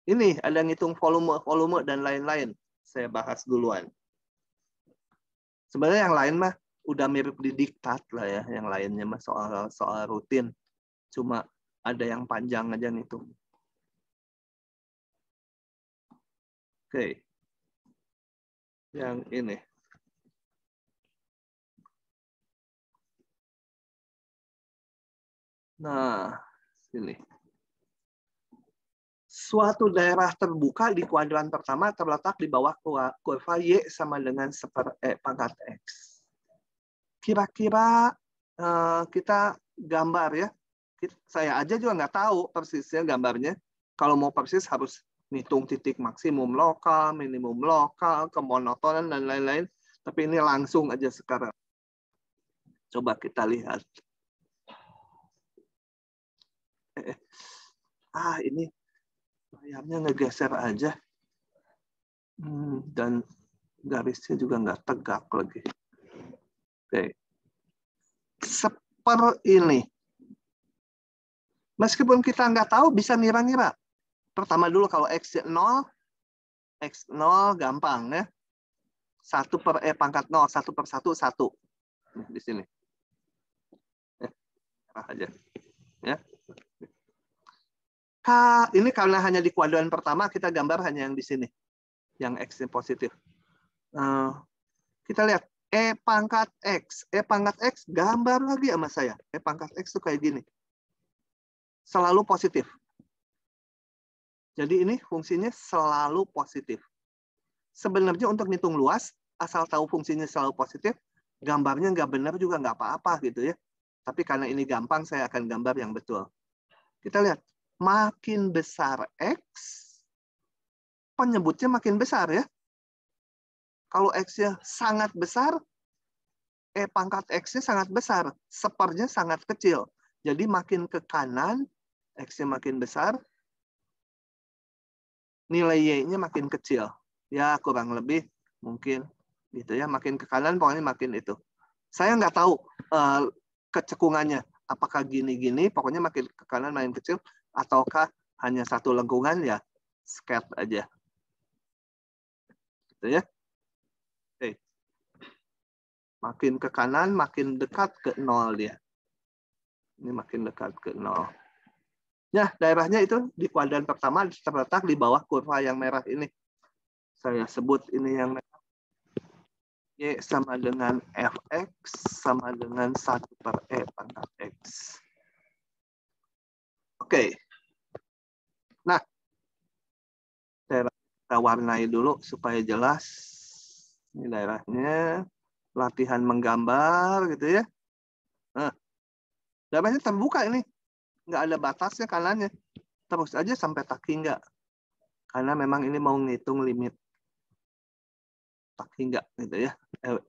Ini ada ngitung volume dan lain-lain. Saya bahas duluan. Sebenarnya yang lain mah udah mirip di diktat lah ya. Yang lainnya mah soal rutin. Cuma ada yang panjang aja ngitung. Oke. Yang ini. Nah, sini. Suatu daerah terbuka di kuadran pertama terletak di bawah kurva Y sama dengan 1/E pangkat X. Kira-kira kita gambar ya. Saya aja juga nggak tahu persisnya gambarnya. Kalau mau persis harus ngitung titik maksimum lokal, minimum lokal, kemonotonan, dan lain-lain. Tapi ini langsung aja sekarang. Coba kita lihat. Ini layarnya ngegeser aja. Dan garisnya juga nggak tegak lagi. Oke. Seperti ini. Meskipun kita nggak tahu, bisa ngira-ngira. Pertama dulu kalau X 0 gampang ya. 1/E pangkat 0, 1/1, 1. Di sini. Aja. Ya. Ini karena hanya di kuadran pertama, kita gambar hanya yang di sini. Yang X-nya positif. Kita lihat. E pangkat X. E pangkat X gambar lagi sama saya. E pangkat X itu kayak gini. Selalu positif. Jadi ini fungsinya selalu positif. Sebenarnya untuk ngitung luas, asal tahu fungsinya selalu positif, gambarnya nggak benar juga nggak apa-apa gitu ya. Tapi karena ini gampang, saya akan gambar yang betul. Kita lihat. Makin besar X, penyebutnya makin besar ya. Kalau X-nya sangat besar, E pangkat X-nya sangat besar. Sepernya sangat kecil. Jadi makin ke kanan, X-nya makin besar, nilai Y-nya makin kecil. Ya kurang lebih mungkin gitu ya. Makin ke kanan pokoknya makin itu. Saya nggak tahu kecekungannya. Apakah gini-gini, pokoknya makin ke kanan makin kecil, ataukah hanya satu lengkungan ya sket aja. Gitu ya. Oke. Makin ke kanan, makin dekat ke 0 dia. Ini makin dekat ke 0. Nah, daerahnya itu di kuadran pertama terletak di bawah kurva yang merah ini. Saya sebut ini yang merah. Y sama dengan Fx sama dengan 1/E pangkat X. Oke. Nah, daerah kita warnai dulu supaya jelas. Ini daerahnya. Latihan menggambar gitu ya. Nah, daerahnya terbuka ini. Nggak ada batasnya kanannya. Terus aja sampai tak hingga. Karena memang ini mau ngitung limit tak hingga gitu ya.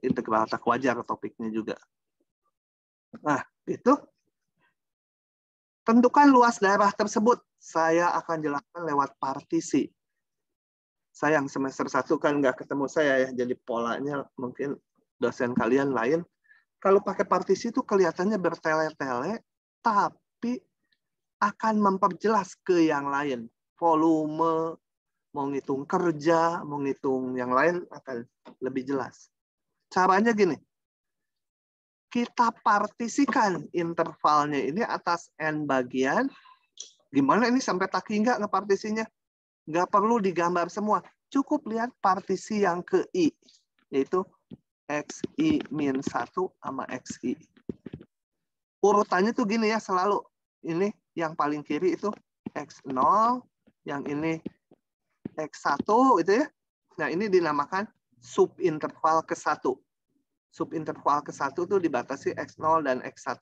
Integral tak wajar topiknya juga. Nah, itu. Tentukan luas daerah tersebut. Saya akan jelaskan lewat partisi. Sayang semester 1 kan nggak ketemu saya ya. Jadi polanya mungkin dosen kalian lain. Kalau pakai partisi itu kelihatannya bertele-tele, tapi akan memperjelas ke yang lain. Volume, mau ngitung kerja, mau ngitung yang lain akan lebih jelas. Caranya gini. Kita partisikan intervalnya ini atas N bagian. Gimana ini sampai tak hingga ngepartisinya? Nggak perlu digambar semua. Cukup lihat partisi yang ke I. Yaitu XI-1 sama XI. Urutannya tuh gini ya selalu. Ini yang paling kiri itu X0. Yang ini X1 gitu ya. Nah ini dinamakan subinterval ke-1. Subinterval ke-1 itu dibatasi X0 dan X1.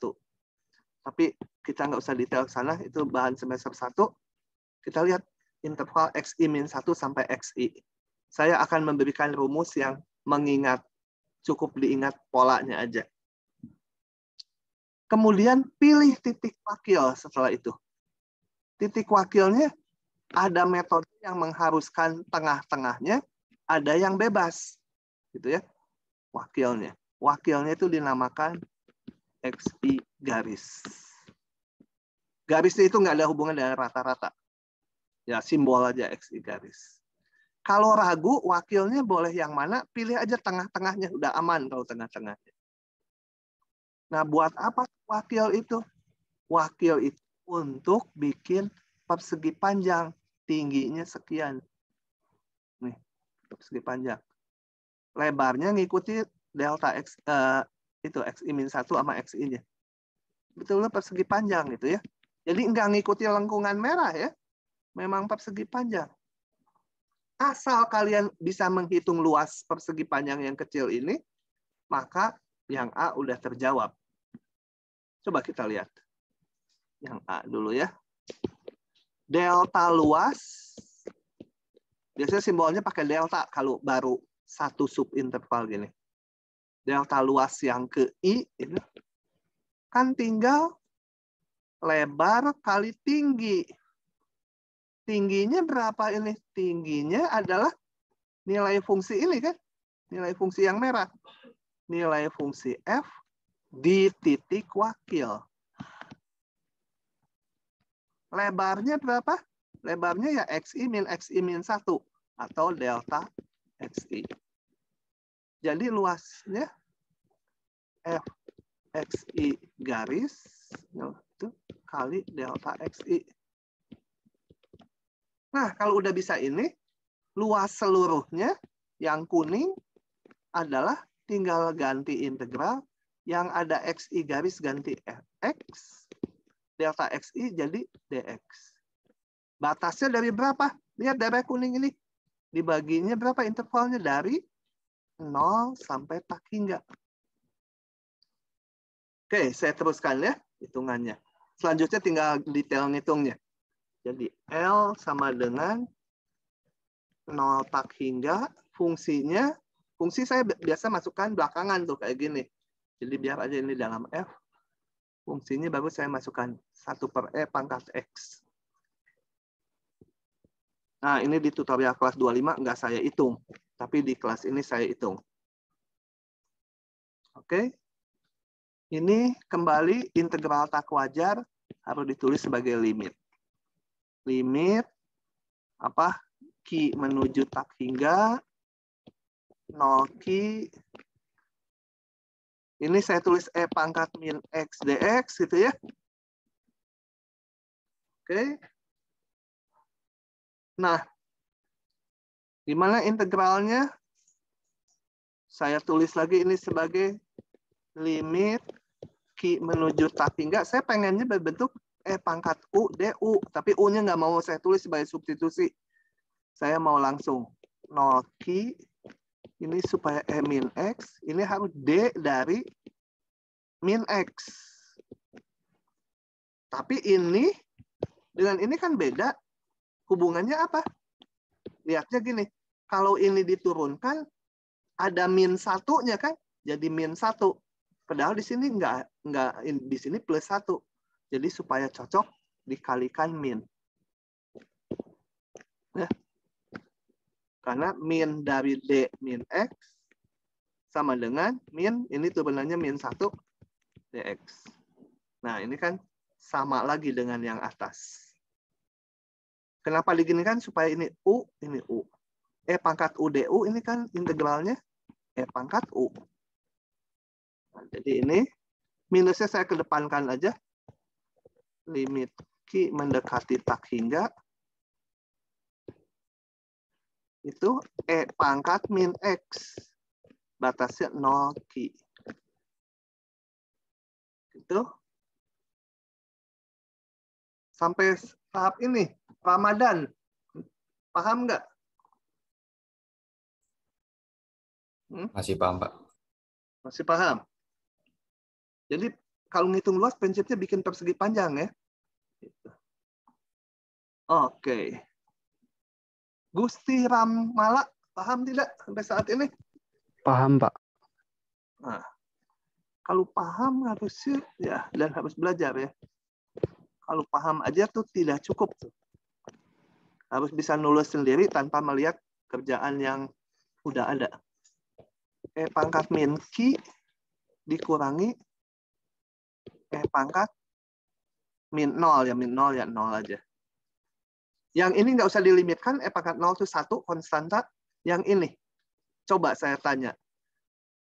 Tapi kita nggak usah detail ke sana, itu bahan semester 1. Kita lihat interval XI-1 sampai XI. Saya akan memberikan rumus yang mengingat Cukup diingat polanya aja. Kemudian pilih titik wakil setelah itu. Titik wakilnya ada metode yang mengharuskan tengah-tengahnya, ada yang bebas. Gitu ya. Wakilnya. Wakilnya itu dinamakan XI garis. Garisnya itu nggak ada hubungan dengan rata-rata. Ya, simbol aja XI garis. Kalau ragu, wakilnya boleh yang mana, pilih aja tengah-tengahnya. Udah aman kalau tengah-tengahnya. Nah, buat apa wakil itu? Wakil itu untuk bikin persegi panjang. Tingginya sekian. Nih, persegi panjang. Lebarnya ngikuti delta X, itu XI-1 sama XI-nya. Betul persegi panjang gitu ya. Jadi nggak ngikuti lengkungan merah ya. Memang persegi panjang. Asal kalian bisa menghitung luas persegi panjang yang kecil ini, maka yang A udah terjawab. Coba kita lihat. Yang A dulu ya. Delta luas. Biasanya simbolnya pakai delta kalau baru satu subinterval gini. Delta luas yang ke I, ini kan tinggal lebar kali tinggi. Tingginya berapa ini? Tingginya adalah nilai fungsi ini kan? Nilai fungsi yang merah. Nilai fungsi F di titik wakil. Lebarnya berapa? Lebarnya ya XI min 1 atau delta XI. Jadi luasnya F XI garis itu kali delta XI. Nah, kalau udah bisa ini, luas seluruhnya yang kuning adalah tinggal ganti integral, yang ada XI garis ganti X, delta XI jadi DX. Batasnya dari berapa? Lihat daerah kuning ini. Dibaginya berapa intervalnya? Dari 0 sampai tak hingga. Oke, saya teruskan ya hitungannya. Selanjutnya tinggal detail ngitungnya. Jadi L sama dengan 0 tak hingga, fungsinya, fungsi saya biasa masukkan belakangan tuh kayak gini. Jadi biar aja ini dalam F. Fungsinya baru saya masukkan 1/E pangkat X. Nah, ini di tutorial kelas 25 nggak saya hitung. Tapi di kelas ini saya hitung. Oke. Ini kembali integral tak wajar harus ditulis sebagai limit. Limit apa? Q menuju tak hingga 0 Q. Ini saya tulis E pangkat min X dx gitu ya. Oke. Nah, gimana integralnya? Saya tulis lagi ini sebagai limit Q menuju tak hingga. Saya pengennya berbentuk E pangkat U du, tapi U-nya nggak mau saya tulis sebagai substitusi. Saya mau langsung 0 Q, ini supaya E min X, ini harus D dari min X. Tapi ini, dengan ini kan beda. Hubungannya apa? Lihatnya gini, kalau ini diturunkan, ada min 1-nya kan, jadi min 1. Padahal di sini nggak di sini plus 1. Jadi supaya cocok dikalikan min. Ya. Karena min dari D min X sama dengan min, ini turunannya min 1 dx. Nah, ini kan sama lagi dengan yang atas. Kenapa diginikan? Supaya ini U, ini U. E pangkat U du, ini kan integralnya E pangkat U. Nah, jadi ini minusnya saya kedepankan aja. Limit Q mendekati tak hingga. Itu E pangkat min X. Batasnya 0 Q. Itu. Sampai tahap ini. Ramadan. Paham nggak? Masih paham, Pak. Masih paham? Jadi kalau ngitung luas, prinsipnya bikin persegi panjang ya. Oke. Gusti Ramala, paham tidak sampai saat ini? Paham, Pak. Nah, kalau paham harusnya ya, dan harus belajar ya. Kalau paham aja tuh tidak cukup tuh. Harus bisa nulis sendiri tanpa melihat kerjaan yang udah ada. Pangkat min Q dikurangi pangkat min 0 ya, min 0 ya 0 aja. Yang ini nggak usah dilimitkan, pangkat 0 itu 1 konstanta. Yang ini, coba saya tanya.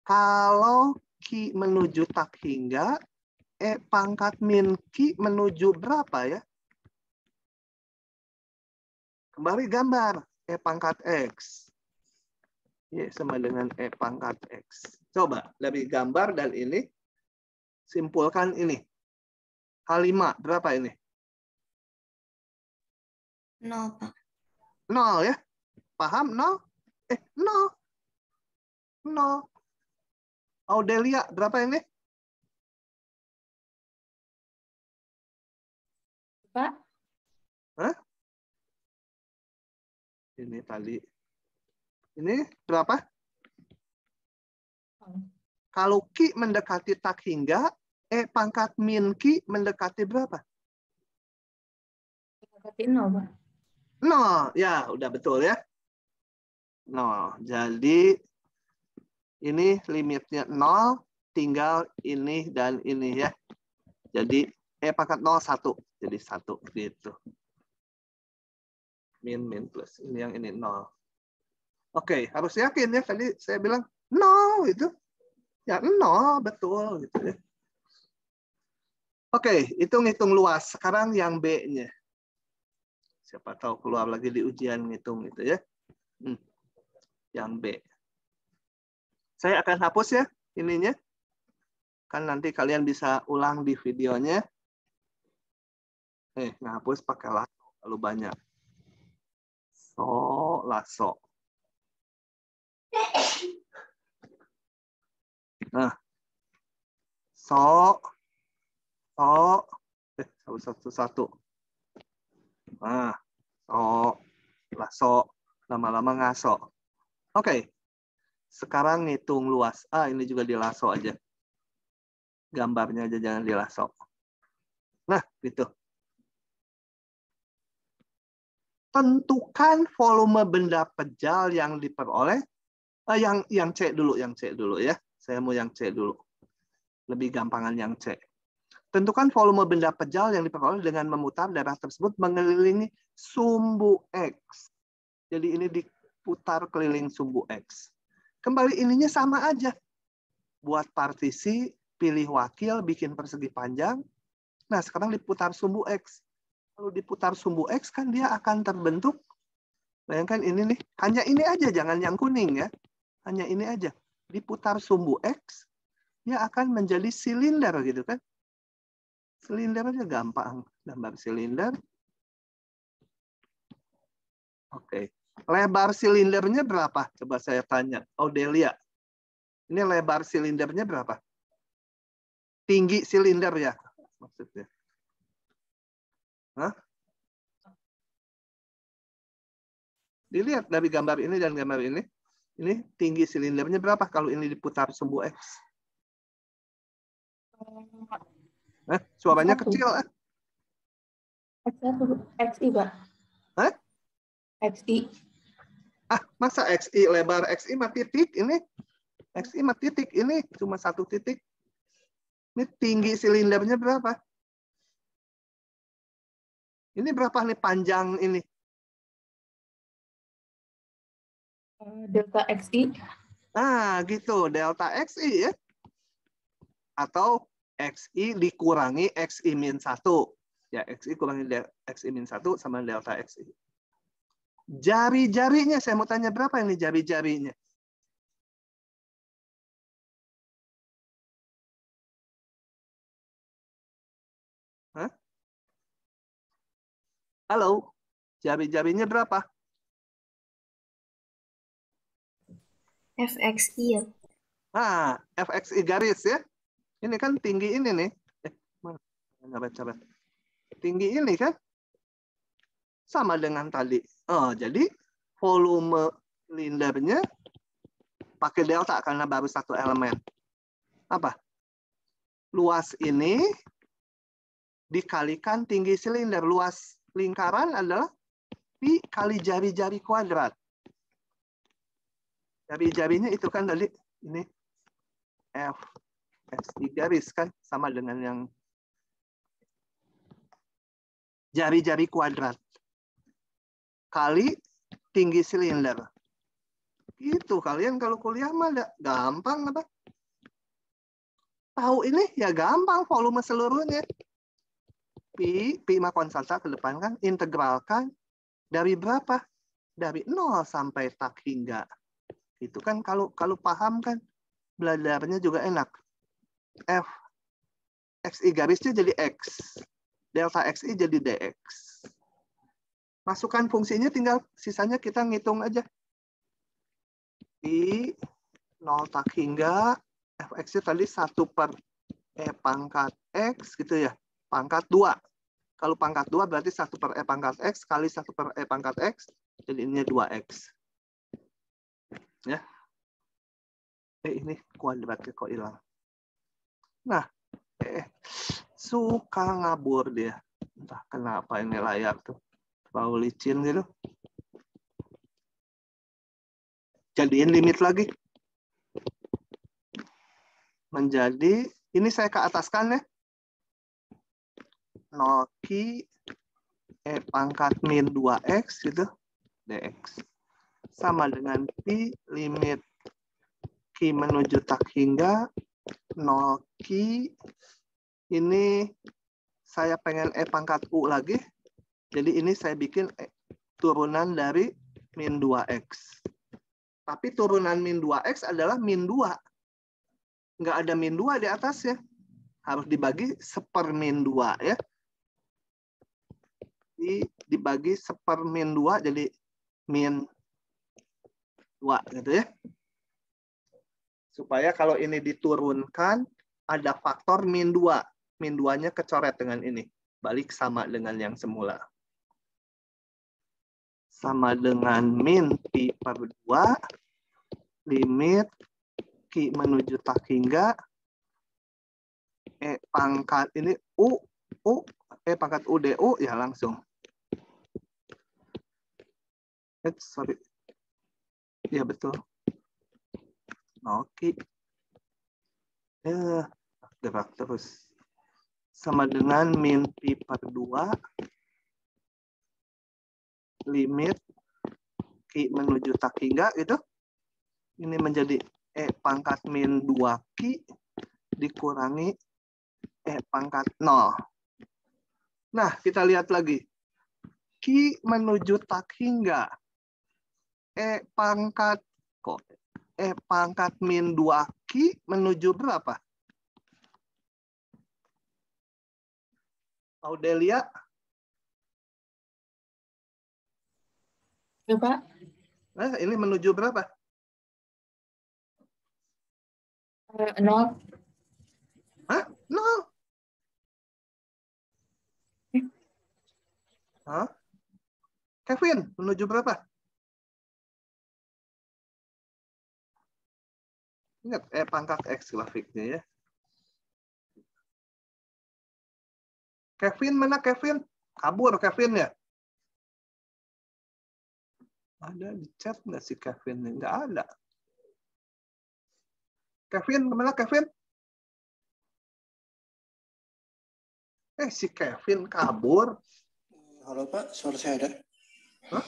Kalau Q menuju tak hingga, pangkat min Q menuju berapa ya? Kembali gambar, pangkat X. Y sama dengan pangkat X. Coba, dari gambar dan ini, simpulkan ini. H5, berapa ini? 0, Pak. 0 ya? Paham? 0? 0. 0. Audelia, berapa ini? Pak, Hah? Ini tadi. Ini berapa? Kalau Q mendekati tak hingga, pangkat min Q mendekati berapa? mendekati 0, Pak. 0. Ya, udah betul ya. 0. Jadi, ini limitnya 0, tinggal ini dan ini ya. Jadi, pangkat 0, 1. Jadi 1 gitu. Min plus. Ini yang ini 0. Oke, harus yakin ya. Tadi saya bilang 0 itu. Ya 0, betul gitu ya. Oke, hitung-hitung luas. Sekarang yang B-nya. Siapa tahu keluar lagi di ujian ngitung gitu ya. Yang B. Saya akan hapus ya ininya. Kan nanti kalian bisa ulang di videonya. Ngapus pakai lasso kalau banyak. Lasso. Nah. Satu. Nah, lasso. Lama-lama ngaso. Oke. Sekarang ngitung luas. Ini juga di lasso aja. Gambarnya aja jangan di lasso. Nah, gitu. Tentukan volume benda pejal yang diperoleh. Yang C dulu ya. Saya mau yang C dulu. Lebih gampangan yang C. Tentukan volume benda pejal yang diperoleh dengan memutar darah tersebut mengelilingi sumbu X. Jadi ini diputar keliling sumbu X. Kembali ininya sama aja. Buat partisi, pilih wakil, bikin persegi panjang. Nah, sekarang diputar sumbu X. Kalau diputar sumbu X kan dia akan terbentuk. Bayangkan ini nih. Hanya ini aja, jangan yang kuning ya. Hanya ini aja. Diputar sumbu X, dia akan menjadi silinder gitu kan. Silinder aja gampang. Gambar silinder. Oke. Lebar silindernya berapa? Coba saya tanya. Audelia. Ini lebar silindernya berapa? Tinggi silinder ya. Maksudnya. Hah? Dilihat dari gambar ini dan gambar ini. Ini tinggi silindernya berapa kalau ini diputar sumbu X? Suaranya kecil. XI, Pak. Hah? XI. Masa XI lebar XI mah titik ini? XI mah titik ini cuma 1 titik. Ini tinggi silindernya berapa? Ini berapa nih panjang ini? Delta XI. Gitu. Delta XI ya. Atau XI dikurangi XI min 1. Ya, XI kurangi XI min 1 sama delta XI. Jari-jarinya, saya mau tanya berapa ini jari-jarinya? Hah? Halo? Jari-jarinya berapa? FXI ya. FXI garis ya. Ini kan tinggi ini nih. Coba. Tinggi ini kan sama dengan tadi. Jadi volume silindernya pakai delta karena baru 1 elemen. Apa? Luas ini dikalikan tinggi silinder. Luas lingkaran adalah pi kali jari-jari kuadrat. Jari-jarinya itu kan tadi ini F XI garis kan sama dengan yang jari-jari kuadrat kali tinggi silinder. Gitu kalian kalau kuliah mah gampang apa? Tahu ini ya gampang volume seluruhnya. Pi mah konstanta ke depan kan, integralkan dari berapa? Dari 0 sampai tak hingga. Itu kan kalau paham kan belajarnya juga enak. F XI garisnya jadi X. Delta XI jadi DX. Masukkan fungsinya tinggal sisanya kita ngitung aja. Pi 0 tak hingga Fx tadi 1 per E pangkat X gitu ya. Pangkat 2. Kalau pangkat 2 berarti 1 per E pangkat X kali 1 per E pangkat X. Jadi ini 2X. Ya. Ini kuadratnya kok hilang. Nah, suka ngabur dia. Entah kenapa ini layar tuh. Terlalu licin gitu. Jadiin limit lagi. Menjadi, ini saya ke ataskan ya. 0 Q E pangkat min 2X gitu. DX. Sama dengan Pi limit Q menuju tak hingga 0 Q. Ini saya pengen E pangkat U lagi. Jadi ini saya bikin turunan dari min 2X. Tapi turunan min 2X adalah min 2. Nggak ada min 2 di atasnya. Harus dibagi 1/min 2 ya. Dibagi 1/min 2 jadi min 2 gitu ya. Supaya kalau ini diturunkan ada faktor min 2. Min 2-nya kecoret dengan ini. Balik sama dengan yang semula. Sama dengan min Pi per 2 limit Q menuju tak hingga E pangkat ini U E pangkat U DU ya langsung. Sorry. Ya betul. Oke. Gerak terus. Sama dengan min Pi per 2 limit Q menuju tak hingga itu. Ini menjadi E pangkat min 2Q dikurangi E pangkat 0. Nah, kita lihat lagi. Q menuju tak hingga. E pangkat min 2Q menuju berapa? Audelia? Ya, Pak. Nah, ini menuju berapa? 0. Hah? 0. Hah? Kevin, menuju berapa? Ingat, pangkat X grafiknya ya. Kevin, mana Kevin? Kabur Kevin ya? Ada di chat nggak sih Kevin? Nggak ada. Kevin, kemana Kevin? Si Kevin kabur. Halo Pak, suara saya ada? Hah?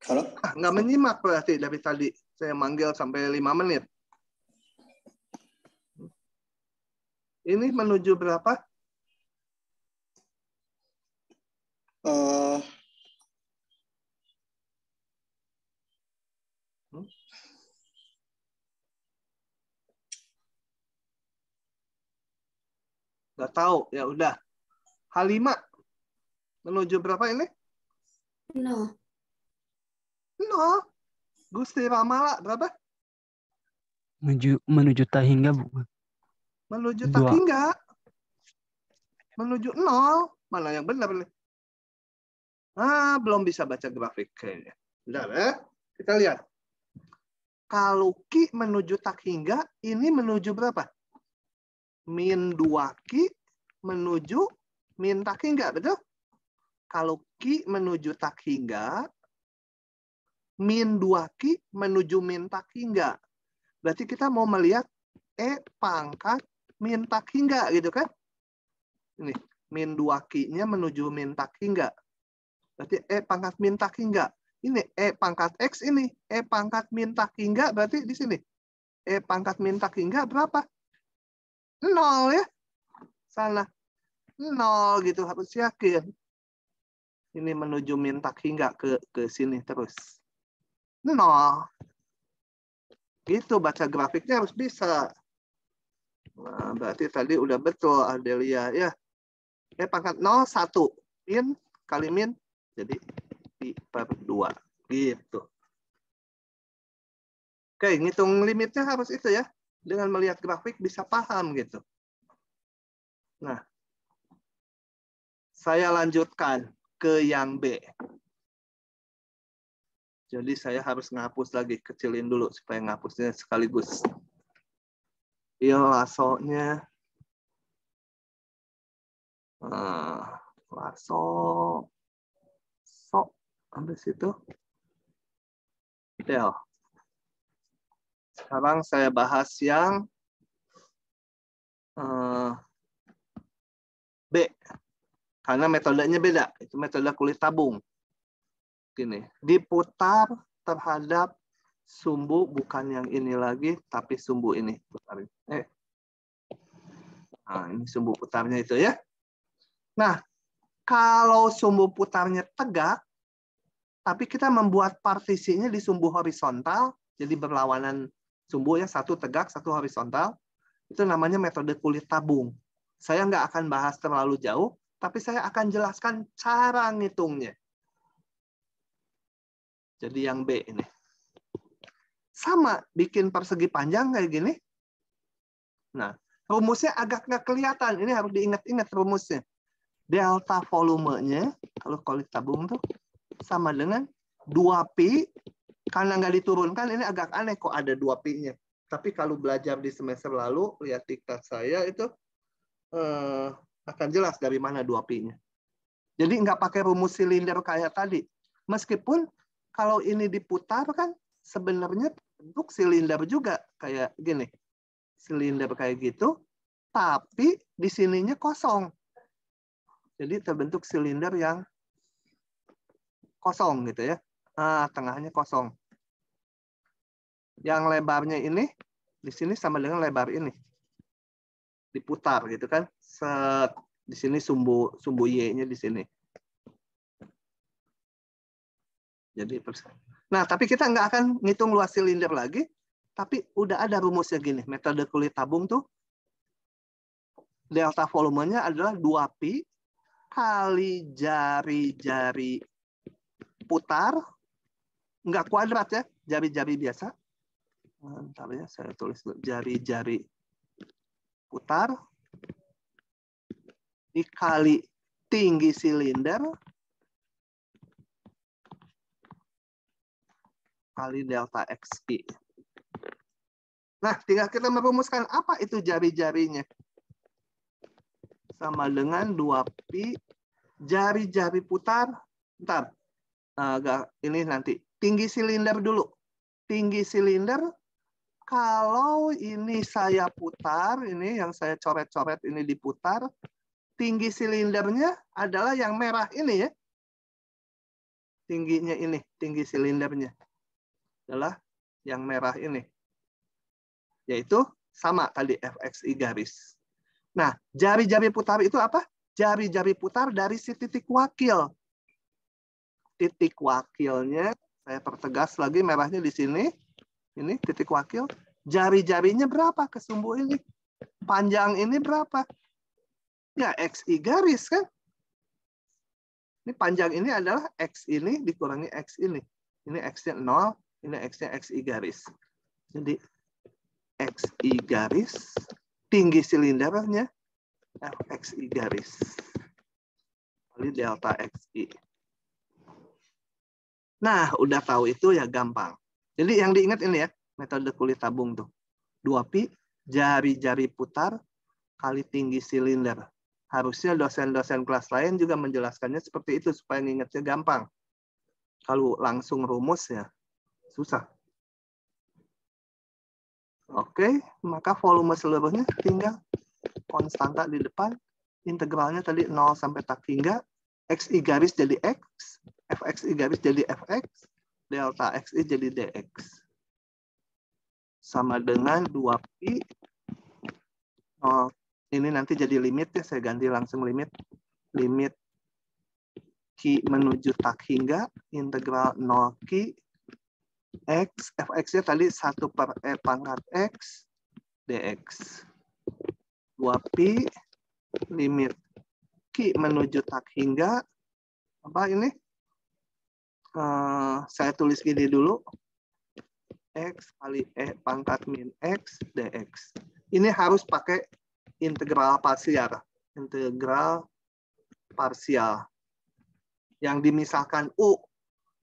Halo? Nggak menyimak berarti dari tadi. Saya manggil sampai 5 menit. Ini menuju berapa? Nggak tahu, ya udah. H5 menuju berapa ini? 0. 0. Gusti Ramala berapa? Menuju tak hingga, Bu. Menuju tak hingga. Menuju 0. Mana yang benar nih? Belum bisa baca grafik kayaknya. Bentar ya. Kita lihat. Kalau Q menuju tak hingga, ini menuju berapa? min 2Q menuju min tak hingga, betul? Kalau Q menuju tak hingga, min 2Q menuju min tak hingga. Berarti kita mau melihat E pangkat min tak hingga, gitu kan? Ini, min 2Q-nya menuju min tak hingga. Berarti E pangkat min tak hingga. Ini E pangkat X ini. E pangkat min tak hingga berarti di sini. E pangkat min tak hingga berapa? 0 ya. Sana. 0 gitu, harus yakin. Ini menuju min tak hingga ke sini terus. 0. Gitu baca grafiknya harus bisa. Nah, berarti tadi udah betul Adelia ya. E pangkat 0 1 min kali min jadi pi per 2 gitu. Oke, ngitung limitnya harus itu ya. Dengan melihat grafik bisa paham gitu. Nah, saya lanjutkan ke yang B. Jadi saya harus ngapus lagi, kecilin dulu supaya ngapusnya sekaligus. Iya, lasonya. Laso. Sok. Habis itu. Del. Sekarang saya bahas yang B. Karena metodenya beda. Itu metode kulit tabung. Gini, diputar terhadap sumbu, bukan yang ini lagi, tapi sumbu ini. Putarin. Nah, ini sumbu putarnya itu ya. Nah, kalau sumbu putarnya tegak, tapi kita membuat partisinya di sumbu horizontal, jadi berlawanan sumbu ya, satu tegak, satu horizontal, itu namanya metode kulit tabung. Saya nggak akan bahas terlalu jauh, tapi saya akan jelaskan cara ngitungnya. Jadi yang B ini. Sama, bikin persegi panjang kayak gini. Nah, rumusnya agak nggak kelihatan. Ini harus diingat-ingat rumusnya. Delta volumenya, kalau kulit tabung tuh, sama dengan 2pi. Karena nggak diturunkan, ini agak aneh kok ada 2pi-nya. Tapi kalau belajar di semester lalu, lihat diktat saya itu akan jelas dari mana 2pi-nya. Jadi nggak pakai rumus silinder kayak tadi. Meskipun kalau ini diputar kan sebenarnya bentuk silinder juga kayak gini. Silinder kayak gitu, tapi di sininya kosong. Jadi terbentuk silinder yang kosong gitu ya. Nah, tengahnya kosong. Yang lebarnya ini di sini sama dengan lebar ini. Diputar gitu kan. Set. Di sini sumbu Y-nya di sini. Jadi nah, tapi kita nggak akan ngitung luas silinder lagi, tapi udah ada rumusnya gini. Metode kulit tabung tuh delta volumenya adalah 2pi kali jari-jari putar, nggak kuadrat ya, jari-jari biasa. Bentar ya, saya tulis jari-jari putar dikali tinggi silinder kali delta XI. Nah, tinggal kita merumuskan apa itu jari-jarinya. Sama dengan 2pi jari-jari putar. Bentar. Ini nanti. Tinggi silinder dulu. Tinggi silinder, kalau ini saya putar, ini yang saya coret-coret ini diputar, tinggi silindernya adalah yang merah ini ya. Tingginya ini, tinggi silindernya adalah yang merah ini. Yaitu sama tadi FXI garis. Nah, jari-jari putar itu apa? Jari-jari putar dari si titik wakil. Titik wakilnya, saya pertegas lagi merahnya di sini. Ini titik wakil. Jari-jarinya berapa ke sumbu ini? Panjang ini berapa? Ya, XI garis kan? Ini panjang ini adalah X ini dikurangi X ini. Ini X-nya 0, ini X-nya XI garis. Jadi, XI garis, tinggi silindernya FXI garis kali delta XI. Nah, udah tahu itu ya gampang. Jadi yang diingat ini ya, metode kulit tabung tuh. 2pi, jari-jari putar kali tinggi silinder. Harusnya dosen-dosen kelas lain juga menjelaskannya seperti itu supaya ngingetnya gampang. Kalau langsung rumusnya susah. Oke, maka volume seluruhnya tinggal konstanta di depan. Integralnya tadi 0 sampai tak hingga. XI garis jadi X. FXI garis jadi FX. Delta XI jadi DX. Sama dengan 2pi. Oh, ini nanti jadi limit ya. Saya ganti langsung limit. Limit Q menuju tak hingga. Integral 0 Q. X. Fx-nya tadi 1 per E pangkat X. DX. 2pi. Limit Q menuju tak hingga. Apa ini? Saya tulis gini dulu. X kali E pangkat min X dx. Ini harus pakai integral parsial. Integral parsial. Yang dimisahkan U.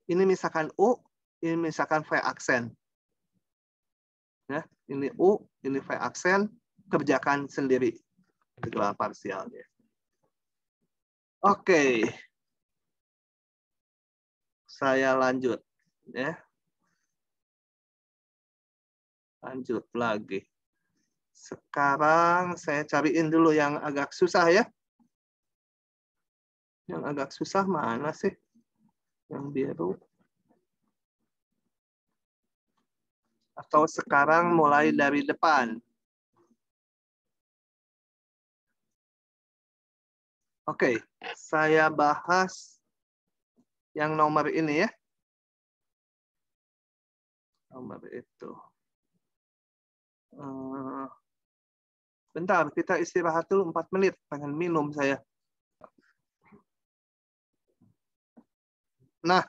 Ini misalkan U, ini misalkan V aksen. Ya, ini U, ini V aksen. Kerjakan sendiri. Integral parsialnya. Oke. Saya lanjut. Ya. Lanjut lagi. Sekarang saya cariin dulu yang agak susah ya. Yang agak susah mana sih? Yang biru. Atau sekarang mulai dari depan. Oke, saya bahas yang nomor ini ya. Nomor itu. Bentar, kita istirahat dulu 4 menit. Pengen minum saya. Nah,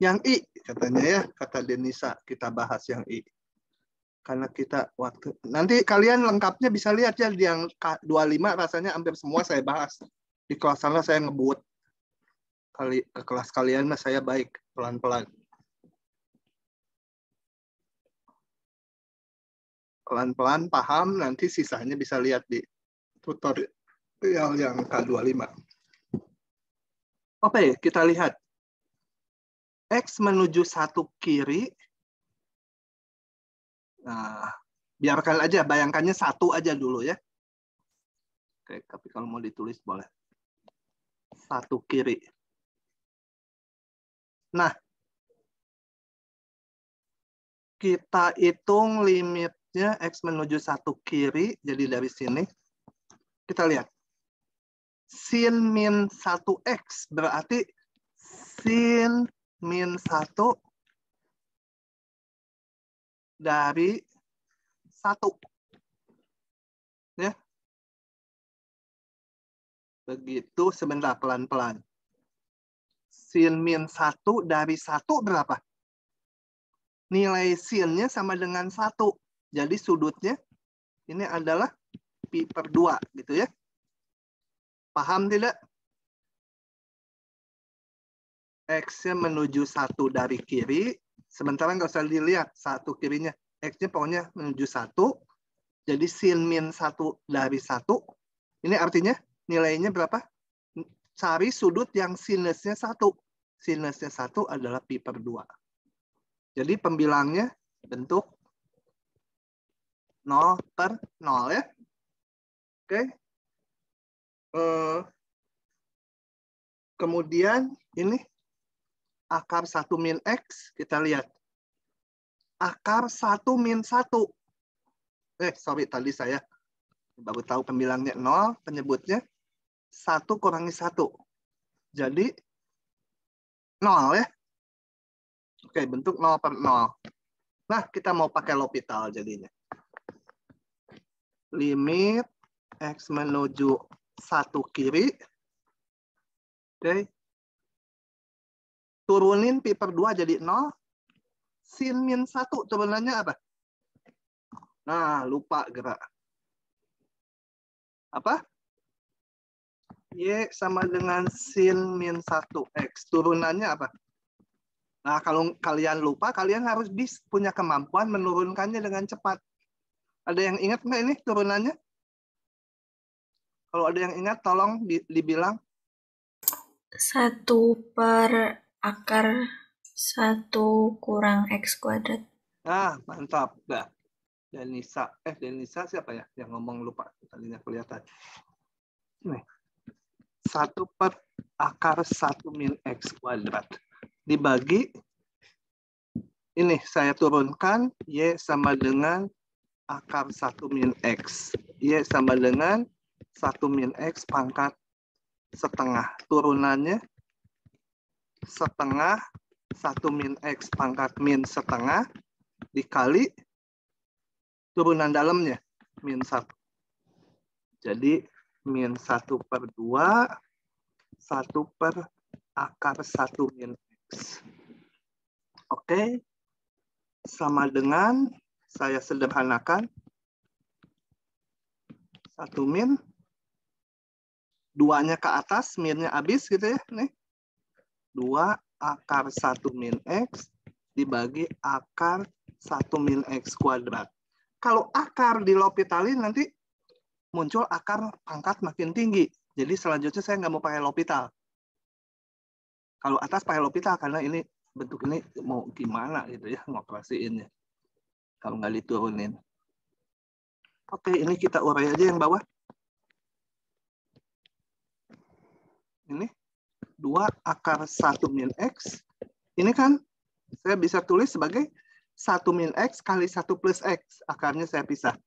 yang I katanya ya, kata Denisa, kita bahas yang I. Karena kita waktu nanti kalian lengkapnya bisa lihat ya di yang 25 rasanya hampir semua saya bahas. Di kelas sana saya ngebut. Ke kelas kalian mah saya baik pelan-pelan. Pelan-pelan paham, nanti sisanya bisa lihat di tutorial yang K25. Oke, kita lihat. X menuju 1 kiri. Nah, biarkan aja, bayangkannya 1 aja dulu ya. Oke, tapi kalau mau ditulis boleh. 1 kiri. Nah, kita hitung limit X menuju 1 kiri, jadi dari sini, kita lihat. Sin min 1X, berarti sin min 1 dari 1. Ya. Begitu, sebentar, pelan-pelan. Sin min 1 dari 1 berapa? Nilai sinnya sama dengan 1. Jadi sudutnya ini adalah pi per 2 gitu ya. Paham tidak? X-nya menuju 1 dari kiri. Sementara nggak usah dilihat 1 kirinya. X-nya pokoknya menuju 1. Jadi sin min 1 dari 1. Ini artinya nilainya berapa? Cari sudut yang sinusnya 1. Sinusnya 1 adalah pi per 2. Jadi pembilangnya bentuk 0 per 0 ya. Oke. Kemudian ini akar 1 min X. Kita lihat. Akar 1 min 1. Sorry, tadi saya baru tahu pembilangnya 0. Penyebutnya 1 kurangi 1. Jadi 0 ya. Oke, bentuk 0 per 0. Nah, kita mau pakai L'Hopital jadinya. Limit X menuju 1 kiri. Oke. Turunin pi per 2 jadi 0. Sin min 1 turunannya apa? Nah, lupa gerak. Apa? Y sama dengan sin min 1X. Turunannya apa? Nah, kalau kalian lupa, kalian harus punya kemampuan menurunkannya dengan cepat. Ada yang ingat nggak ini turunannya? Kalau ada yang ingat, tolong dibilang. 1/akar 1 kurang X kuadrat. Nah, mantap. Nah, Denisa siapa ya yang ngomong, lupa tadinya kelihatan. Nih. 1/akar 1 min X kuadrat dibagi, ini saya turunkan, Y sama dengan akar 1 min X. Y sama dengan 1 min X pangkat setengah. Turunannya setengah 1 min X pangkat min setengah dikali turunan dalamnya min 1. Jadi min 1/2 1/akar 1 min X. Oke. Sama dengan, saya sederhanakan, 1 min, 2-nya ke atas, minnya habis gitu ya. Nih. 2/akar 1 min X dibagi akar 1 min X kuadrat. Kalau akar di L'Hopitalin nanti muncul akar pangkat makin tinggi. Jadi selanjutnya saya nggak mau pakai L'Hopital. Kalau atas pakai L'Hopital karena ini bentuk ini mau gimana gitu ya ngoperasiinnya. Kalau nggak diturunin. Oke, ini kita urai aja yang bawah. Ini 2/akar 1 min X. Ini kan saya bisa tulis sebagai 1 min X kali 1 plus X. Akarnya saya pisah.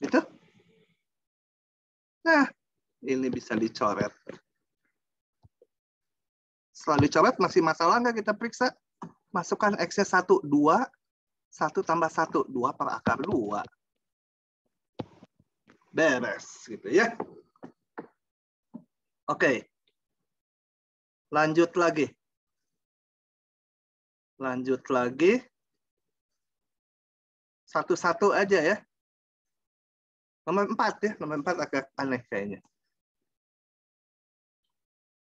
Gitu? Nah, ini bisa dicoret. Setelah dicoret, masih masalah nggak kita periksa? Masukkan X-nya 1, 2, 1 tambah 1, 2/akar 2. Beres, gitu ya. Oke. Lanjut lagi. Satu-satu aja ya. Nomor 4 ya. Nomor 4 agak aneh kayaknya.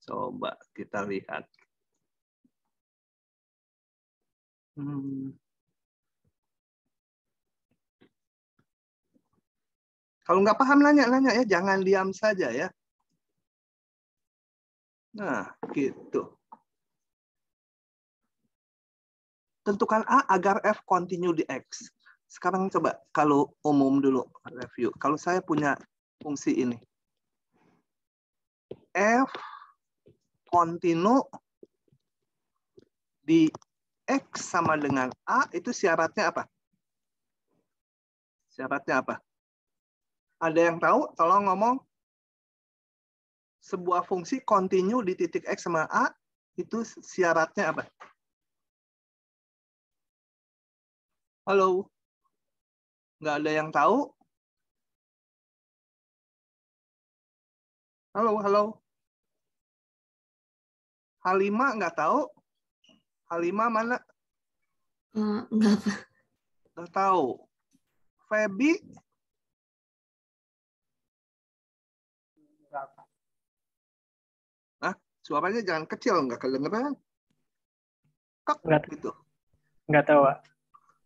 Coba kita lihat. Kalau nggak paham, nanya-nanya ya. Jangan diam saja ya. Nah, gitu. Tentukan A agar F continue di X. Sekarang coba kalau umum dulu review. Kalau saya punya fungsi ini. F continue di X sama dengan A, itu syaratnya apa? Syaratnya apa? Ada yang tahu? Tolong ngomong. Sebuah fungsi continue di titik X sama A, itu syaratnya apa? Halo? Nggak ada yang tahu? Halo? Halima nggak tahu? Halima mana? Enggak, Pak. Nggak tahu. Feby? Nah, suaranya jangan kecil, nggak kedengeran. Gitu. Nggak tahu, Pak.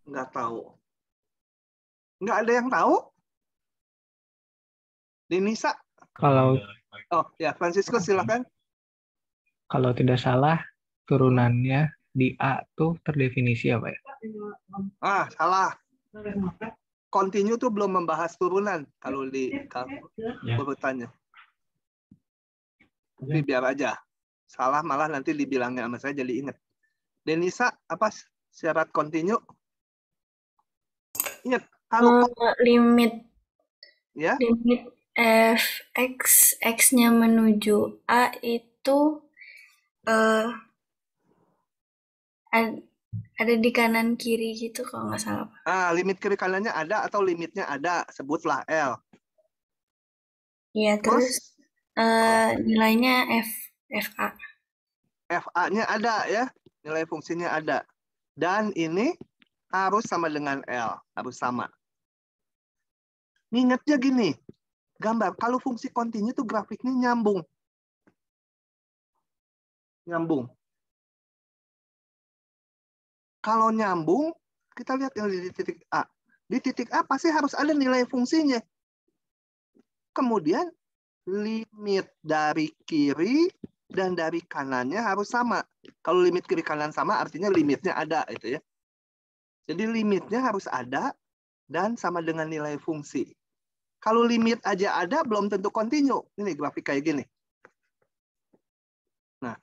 Nggak tahu. Nggak ada yang tahu? Denisa? Kalau ya, Francisco silakan. Kalau tidak salah, turunannya di A tuh terdefinisi apa ya? Salah. Continue tuh belum membahas turunan kalau di urutannya. Tapi biar aja. Salah malah nanti dibilangnya sama saya jadi ingat. Denisa, apa syarat continue? Ingat, kalau limit ya? Limit F(X), X-nya menuju A itu ada di kanan kiri gitu kalau nggak salah. Limit kiri kanannya ada atau limitnya ada, sebutlah L. Iya, terus nilainya FA. FA-nya ada ya, nilai fungsinya ada. Dan ini harus sama dengan L, harus sama. Ingatnya gini, gambar, kalau fungsi continue tuh grafiknya nyambung. Kalau nyambung, kita lihat yang di titik A. Di titik A pasti harus ada nilai fungsinya. Kemudian limit dari kiri dan dari kanannya harus sama. Kalau limit kiri kanan sama artinya limitnya ada itu ya. Jadi limitnya harus ada dan sama dengan nilai fungsi. Kalau limit aja ada belum tentu kontinu. Ini grafik kayak gini. Nah,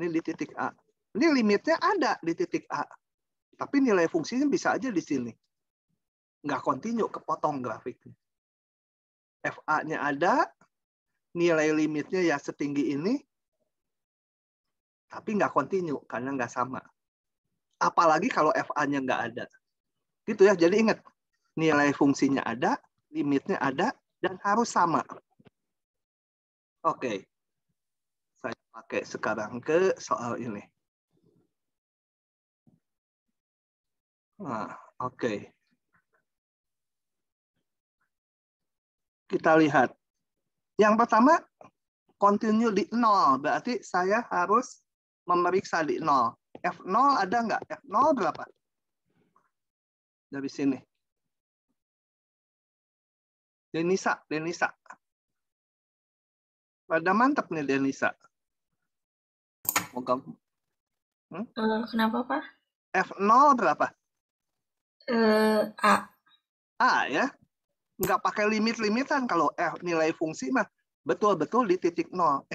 ini di titik A. Ini limitnya ada di titik A. Tapi nilai fungsinya bisa aja di sini. Nggak kontinu, kepotong grafiknya. FA-nya ada, nilai limitnya ya setinggi ini, tapi nggak kontinu karena nggak sama. Apalagi kalau FA-nya nggak ada. Gitu ya, jadi ingat, nilai fungsinya ada, limitnya ada, dan harus sama. Oke. Saya pakai sekarang ke soal ini. Nah, oke. Kita lihat. Yang pertama, continue di 0. Berarti saya harus memeriksa di 0. F0 ada nggak? F0 berapa? Dari sini. Denisa. Pada mantap nih Denisa. Kenapa, Pak? F0 berapa? A. A ya. Nggak pakai limit-limitan. Kalau nilai fungsi mah betul-betul di titik 0.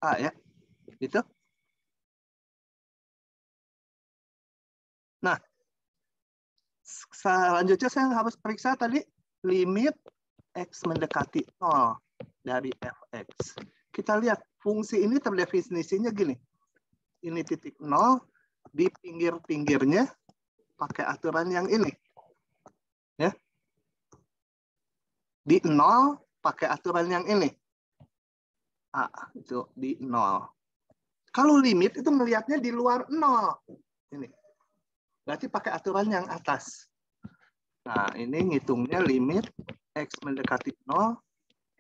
A ya. Gitu. Nah, selanjutnya saya harus periksa tadi limit X mendekati 0 dari Fx. Kita lihat fungsi ini terdefinisinya gini. Ini titik 0, di pinggir-pinggirnya pakai aturan yang ini. Ya. Di 0 pakai aturan yang ini. A, itu di 0. Kalau limit itu melihatnya di luar 0. Ini. Berarti pakai aturan yang atas. Nah, ini ngitungnya limit X mendekati 0,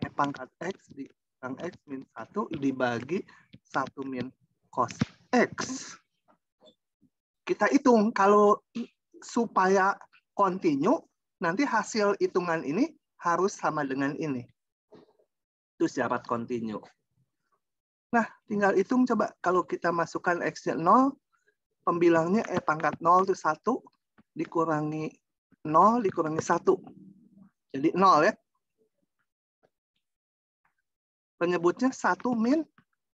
E pangkat X dikali X min 1 dibagi 1 min cos X. Kita hitung, kalau supaya kontinu, nanti hasil hitungan ini harus sama dengan ini. Itu syarat kontinu. Nah, tinggal hitung coba. Kalau kita masukkan X-nya 0, pembilangnya E pangkat 0 itu 1, dikurangi 0, dikurangi 1. Jadi 0 ya. Penyebutnya 1 min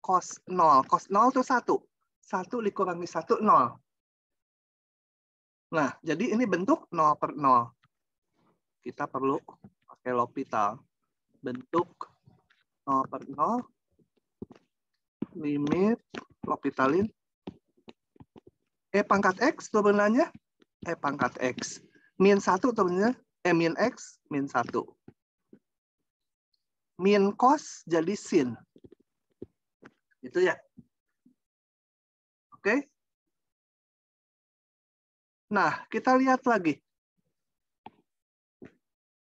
cos 0. Cos 0 itu 1. 1 dikurangi 1, 0. Nah, jadi ini bentuk 0 per 0. Kita perlu pakai L'Hopital. Bentuk 0 per 0. Limit L'Hopitalin. E pangkat X turunannya E pangkat X. Min 1 turunannya E min X min 1. Min cos jadi sin. Itu ya. Oke. Nah, kita lihat lagi.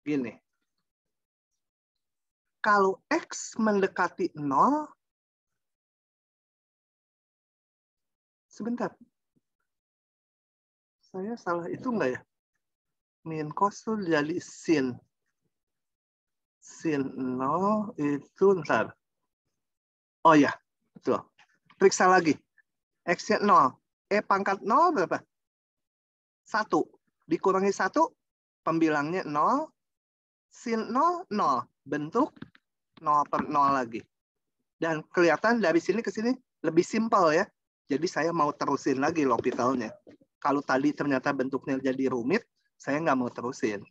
Gini. Kalau X mendekati 0, sebentar. Saya salah itu enggak ya? Min cos itu jadi sin. Sin 0 itu ntar. Oh ya, betul. Periksa lagi. X-nya 0. E pangkat 0 berapa? 1. Dikurangi 1, pembilangnya 0. Sin 0, 0. Bentuk 0 per 0 lagi. Dan kelihatan dari sini ke sini lebih simpel ya. Jadi saya mau terusin lagi L'Hopitalnya. Kalau tadi ternyata bentuknya jadi rumit, saya nggak mau terusin.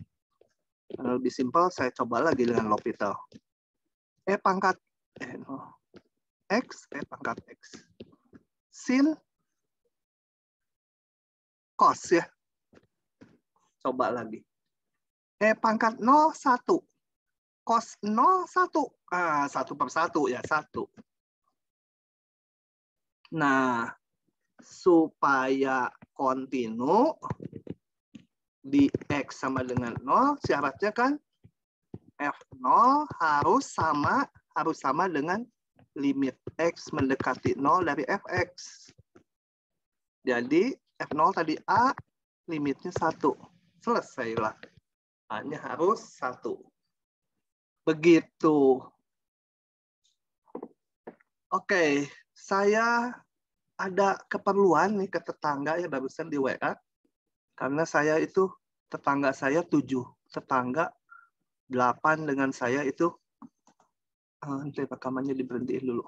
Kalau lebih simpel, saya coba lagi dengan L'Hopital. E pangkat X, E pangkat X. Sin cos ya. Coba lagi. E pangkat 0, 1. Cos 0, 1. 1 per 1 ya, 1. Nah, supaya kontinu di X sama dengan 0, syaratnya kan F0 harus sama dengan limit X mendekati 0 dari Fx. Jadi F0 tadi A, limitnya 1. selesailah. Hanya harus 1. Begitu. Oke, saya ada keperluan nih ke tetangga ya barusan di WA. Karena saya itu, tetangga saya 7. Tetangga 8 dengan saya itu, nanti rekamannya diberhentiin dulu.